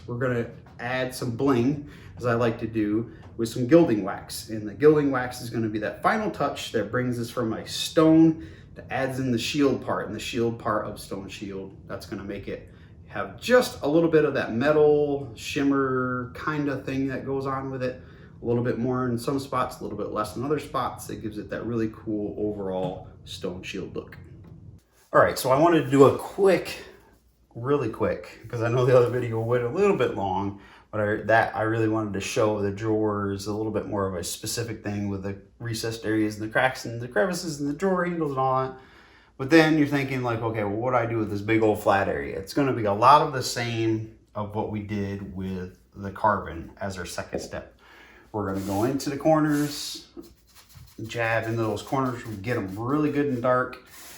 Speaker 1: gonna add some bling, as I like to do, with some gilding wax. And the gilding wax is gonna be that final touch that brings us from a stone that adds in the shield part, and the shield part of stone shield. That's gonna make it have just a little bit of that metal shimmer kind of thing that goes on with it. A little bit more in some spots, a little bit less in other spots. It gives it that really cool overall stone shield look. All right, so I wanted to do a really quick, because I know the other video went a little bit long, but I really wanted to show the drawers a little bit more of a specific thing with the recessed areas and the cracks and the crevices and the drawer handles and all that. But then you're thinking like, okay, well, what do I do with this big old flat area? It's gonna be a lot of the same of what we did with the carbon as our second step. We're gonna go into the corners, jab into those corners, we get them really good and dark,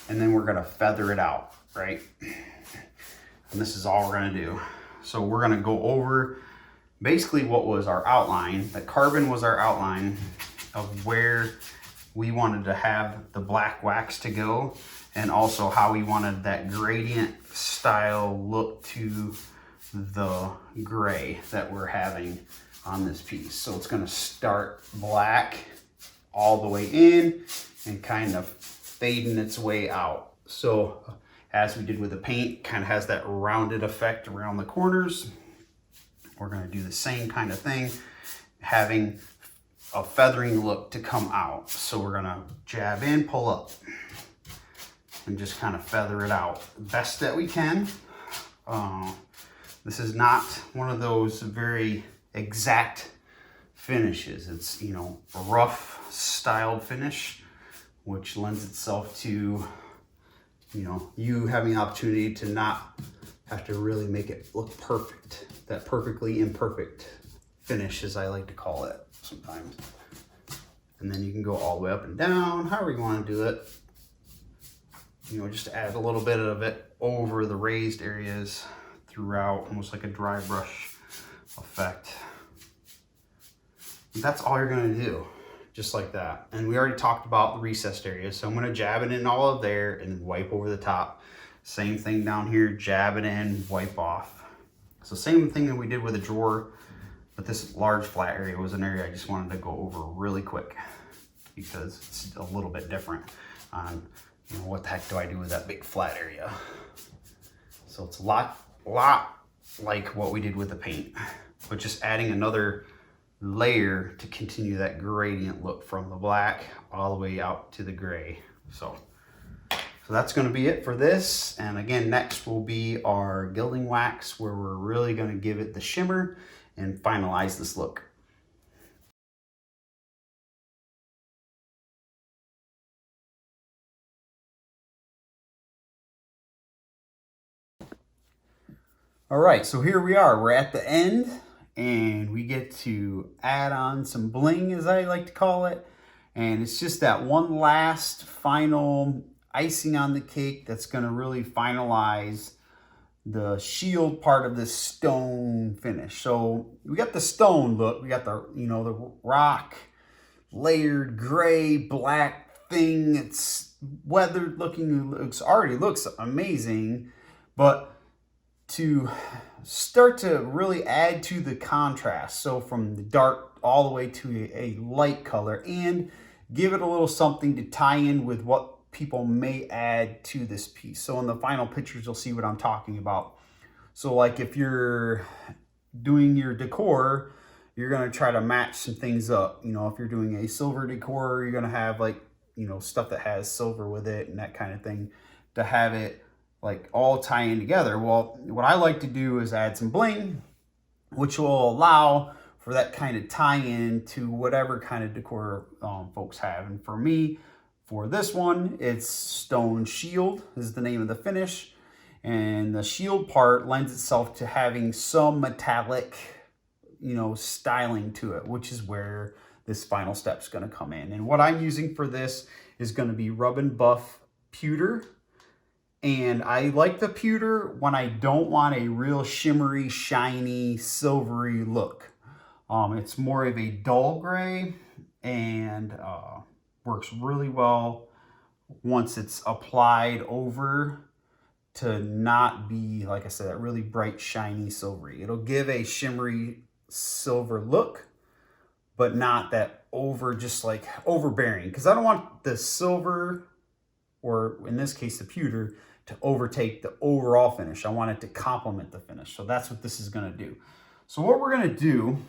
Speaker 1: and then we're gonna feather it out, right? And this is all we're gonna do. So we're gonna go over basically what was our outline. The carbon was our outline of where we wanted to have the black wax to go, and also how we wanted that gradient style look to the gray that we're having on this piece. So it's gonna start black all the way in and kind of fading its way out. So as we did with the paint, kind of has that rounded effect around the corners. We're gonna do the same kind of thing, having a feathering look to come out. So we're gonna jab in, pull up, and just kind of feather it out best that we can. This is not one of those very exact finishes. It's, you know, a rough styled finish, which lends itself to, you know, you having the opportunity to not have to really make it look perfect. That perfectly imperfect finish, as I like to call it sometimes. And then you can go all the way up and down, however you want to do it. You know, just add a little bit of it over the raised areas throughout, almost like a dry brush effect. That's all you're gonna do, just like that. And we already talked about the recessed areas, so I'm gonna jab it in all of there and wipe over the top. Same thing down here, jab it in, wipe off. So same thing that we did with the drawer, but this large flat area was an area I just wanted to go over really quick because it's a little bit different on, you know, what the heck do I do with that big flat area? So it's a lot like what we did with the paint, but just adding another layer to continue that gradient look from the black all the way out to the gray. So So that's going to be it for this. And again, next will be our gilding wax, where we're really going to give it the shimmer and finalize this look. All right, so here we are. We're at the end, and we get to add on some bling, as I like to call it. And it's just that one last final icing on the cake that's going to really finalize the shield part of this stone finish. So we got the stone look. We got the, you know, the rock layered gray black thing. It's weathered looking. Already looks amazing, but to start to really add to the contrast, so from the dark all the way to a light color, and give it a little something to tie in with what people may add to this piece. So in the final pictures, you'll see what I'm talking about. So like if you're doing your decor, you're going to try to match some things up. You know, if you're doing a silver decor, you're going to have, like, you know, stuff that has silver with it and that kind of thing, to have it like all tie in together. Well, what I like to do is add some bling, which will allow for that kind of tie in to whatever kind of decor folks have. And for me, for this one, it's Stone Shield is the name of the finish. And the shield part lends itself to having some metallic, you know, styling to it, which is where this final step is going to come in. And what I'm using for this is going to be Rub and Buff Pewter. And I like the pewter when I don't want a real shimmery, shiny, silvery look. It's more of a dull gray, and works really well once it's applied over to not be, like I said, that really bright, shiny, silvery. It'll give a shimmery silver look, but not that just like overbearing, because I don't want the silver, or in this case the pewter, to overtake the overall finish. I want it to complement the finish. So that's what this is going to do. So what we're going to do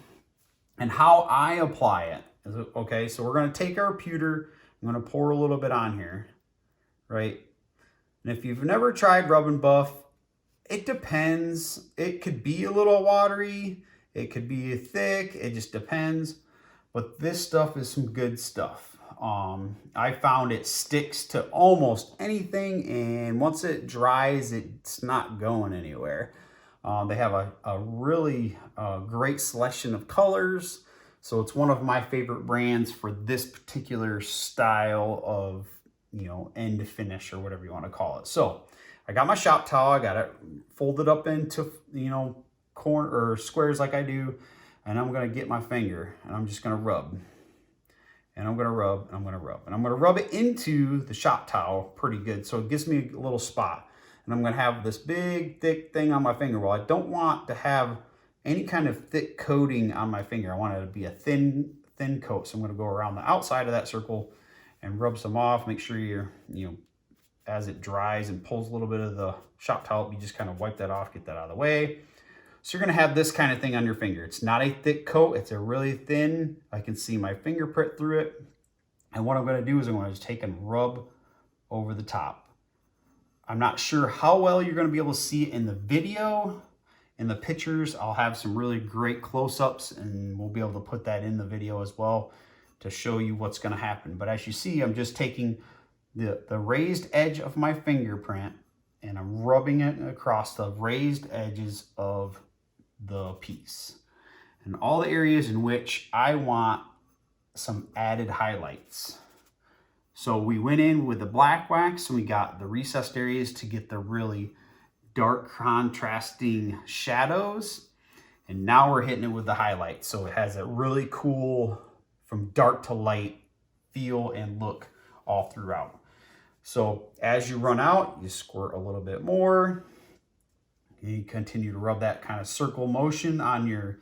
Speaker 1: and how I apply it is, okay, so we're going to take our pewter, I'm going to pour a little bit on here, right? And if you've never tried Rub and Buff, it depends. It could be a little watery, it could be thick, it just depends. But this stuff is some good stuff. I found it sticks to almost anything, and once it dries, it's not going anywhere. They have a really great selection of colors, so it's one of my favorite brands for this particular style of, you know, end finish or whatever you want to call it. So I got my shop towel, I got it folded up into, you know, corner or squares like I do, and I'm going to get my finger and I'm just going to rub. And I'm going to rub, and I'm going to rub. And I'm going to rub it into the shop towel pretty good, so it gives me a little spot. And I'm going to have this big, thick thing on my finger. Well, I don't want to have any kind of thick coating on my finger. I want it to be a thin coat. So I'm going to go around the outside of that circle and rub some off. Make sure you're, you know, as it dries and pulls a little bit of the shop towel, you just kind of wipe that off, get that out of the way. So you're going to have this kind of thing on your finger. It's not a thick coat. It's a really thin. I can see my fingerprint through it. And what I'm going to do is I'm going to just take and rub over the top. I'm not sure how well you're going to be able to see it in the video. In the pictures, I'll have some really great close-ups, and we'll be able to put that in the video as well to show you what's going to happen. But as you see, I'm just taking the raised edge of my fingerprint, and I'm rubbing it across the raised edges of the piece and all the areas in which I want some added highlights. So we went in with the black wax, and we got the recessed areas to get the really dark contrasting shadows, and now we're hitting it with the highlights, so it has a really cool from dark to light feel and look all throughout. So as you run out, you squirt a little bit more. You continue to rub that kind of circle motion on your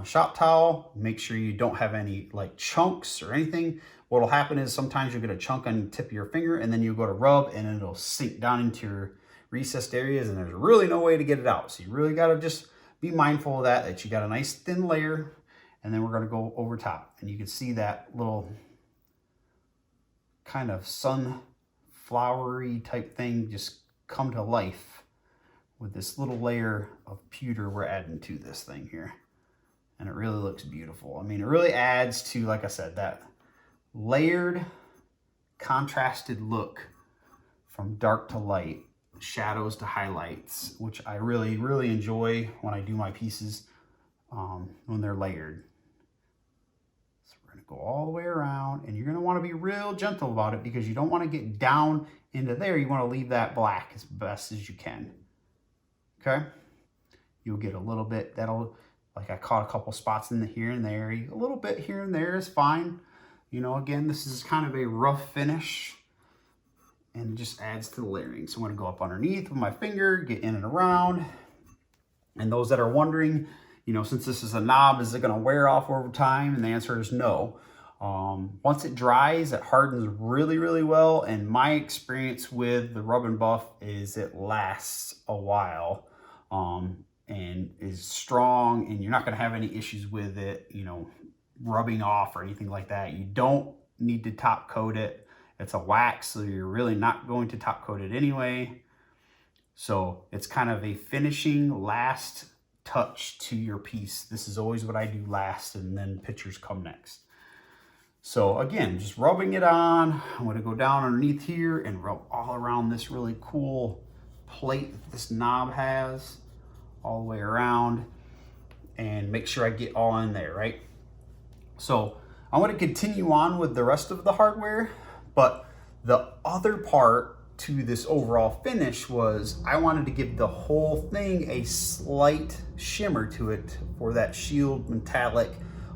Speaker 1: shop towel. Make sure you don't have any like chunks or anything. What will happen is sometimes you'll get a chunk on the tip of your finger, and then you go to rub, and it'll sink down into your recessed areas, and there's really no way to get it out. So you really got to just be mindful of that you got a nice thin layer, and then we're going to go over top. And you can see that little kind of sun flowery type thing just come to life with this little layer of pewter we're adding to this thing here. And it really looks beautiful. I mean, it really adds to, like I said, that layered, contrasted look from dark to light, shadows to highlights, which I really, really enjoy when I do my pieces when they're layered. So we're gonna go all the way around, and you're gonna wanna be real gentle about it because you don't wanna get down into there. You wanna leave that black as best as you can, okay? You'll get a little bit, like I caught a couple spots in the here and there. A little bit here and there is fine. You know, again, this is kind of a rough finish and it just adds to the layering. So I'm gonna go up underneath with my finger, get in and around. And those that are wondering, you know, since this is a knob, is it gonna wear off over time? And the answer is no. Once it dries, it hardens really, really well. And my experience with the Rub and Buff is it lasts a while. And is strong, and you're not going to have any issues with it, you know, rubbing off or anything like that. You don't need to top coat it. It's a wax, so you're really not going to top coat it anyway. So it's kind of a finishing last touch to your piece. This is always what I do last, and then pictures come next. So again, just rubbing it on. I'm going to go down underneath here and rub all around this really cool plate that this knob has, all the way around, and make sure I get all in there, right? So I want to continue on with the rest of the hardware, but the other part to this overall finish was I wanted to give the whole thing a slight shimmer to it for that shield metallic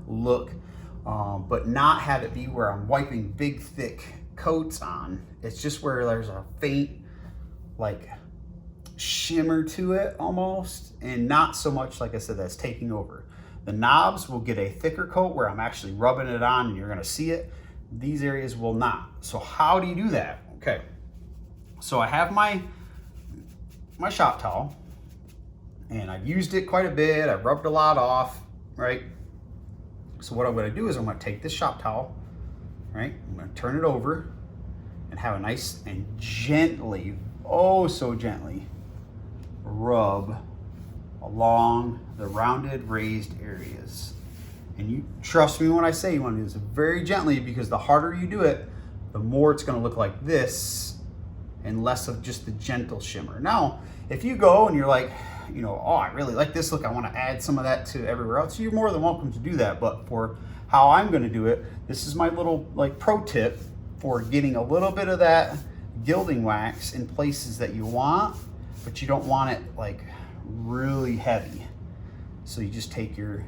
Speaker 1: look, but not have it be where I'm wiping big thick coats on. It's just where there's a faint like shimmer to it almost, and not so much, like I said, that's taking over. The knobs will get a thicker coat where I'm actually rubbing it on and you're gonna see it. These areas will not. So how do you do that? Okay, so I have my shop towel, and I've used it quite a bit. I've rubbed a lot off, right? So what I'm gonna do is I'm gonna take this shop towel, right? I'm gonna turn it over and have a nice and gently, oh so gently, rub along the rounded raised areas. And you trust me when I say you want to do this very gently, because the harder you do it, the more it's going to look like this and less of just the gentle shimmer. Now, if you go and you're like, you know, oh, I really like this look, I want to add some of that to everywhere else, you're more than welcome to do that. But for how I'm going to do it, this is my little like pro tip for getting a little bit of that gilding wax in places that you want, but you don't want it like really heavy. So you just take your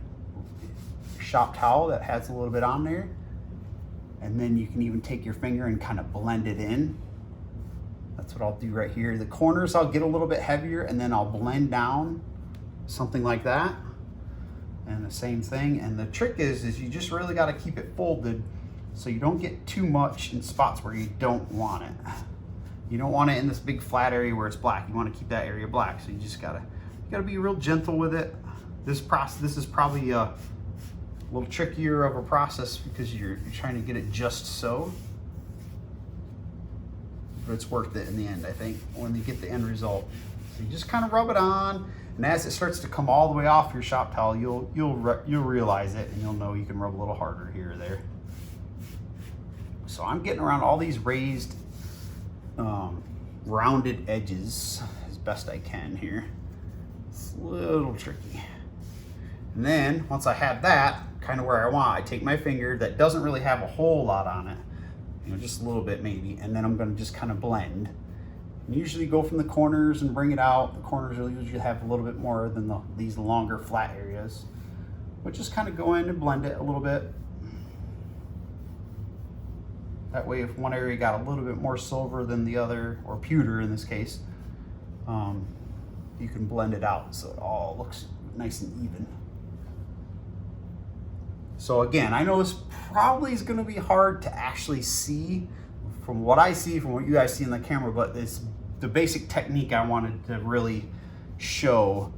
Speaker 1: shop towel that has a little bit on there, and then you can even take your finger and kind of blend it in. That's what I'll do right here. The corners I'll get a little bit heavier, and then I'll blend down something like that, and the same thing. And the trick is you just really got to keep it folded so you don't get too much in spots where you don't want it. You don't want it in this big flat area where it's black. You want to keep that area black. So you just gotta be real gentle with it. This is probably a little trickier of a process because you're trying to get it just so. But it's worth it in the end, I think, when you get the end result. So you just kind of rub it on, and as it starts to come all the way off your shop towel, you'll realize it, and you'll know you can rub a little harder here or there. So I'm getting around all these raised rounded edges as best I can here. It's a little tricky. And then once I have that kind of where I want, I take my finger that doesn't really have a whole lot on it, you know, just a little bit maybe, and then I'm going to just kind of blend. And usually go from the corners and bring it out. The corners will usually have a little bit more than these longer flat areas, but just kind of go in and blend it a little bit. That way, if one area got a little bit more silver than the other, or pewter in this case, you can blend it out so it all looks nice and even. So again, I know this probably is going to be hard to actually see from what I see, from what you guys see in the camera, but it's the basic technique I wanted to really show.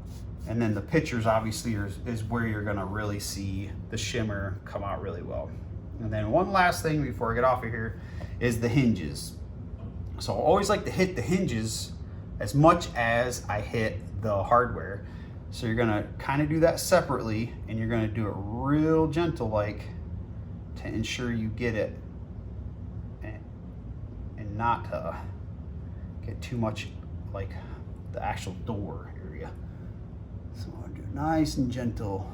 Speaker 1: And then the pictures obviously is where you're going to really see the shimmer come out really well. And then one last thing before I get off of here is the hinges. So I always like to hit the hinges as much as I hit the hardware. So you're gonna kind of do that separately, and you're gonna do it real gentle like to ensure you get it and not get too much like the actual door area. So I'm gonna do nice and gentle.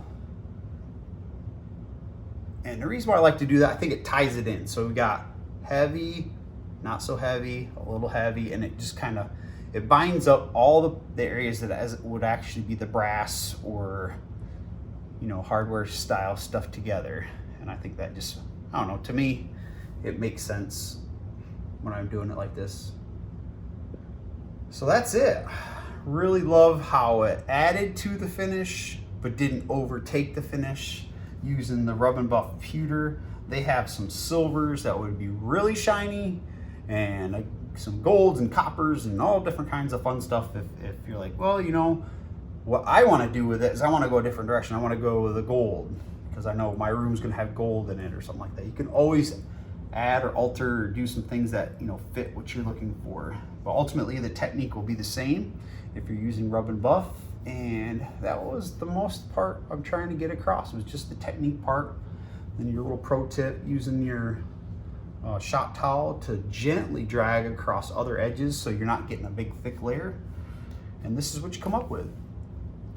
Speaker 1: And the reason why I like to do that, I think it ties it in. So we got heavy, not so heavy, a little heavy, and it just kind of, it binds up all the areas that as would actually be the brass or, you know, hardware style stuff together. And I think that just, I don't know, to me, it makes sense when I'm doing it like this. So that's it. Really love how it added to the finish, but didn't overtake the finish. Using the Rub and Buff Pewter, they have some silvers that would be really shiny, and some golds and coppers and all different kinds of fun stuff. If you're like, well, you know, what I want to do with it is I want to go a different direction. I want to go with a gold because I know my room's going to have gold in it or something like that. You can always add or alter or do some things that, you know, fit what you're looking for. But ultimately, the technique will be the same if you're using Rub and Buff. And that was the most part I'm trying to get across, was just the technique part. Then your little pro tip, using your shop towel to gently drag across other edges so you're not getting a big thick layer. And this is what you come up with.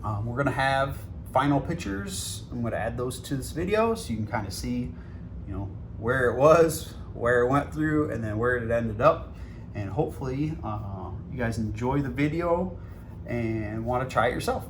Speaker 1: We're gonna have final pictures. I'm gonna add those to this video so you can kind of see, you know, where it was, where it went through, and then where it ended up. And hopefully you guys enjoy the video and want to try it yourself.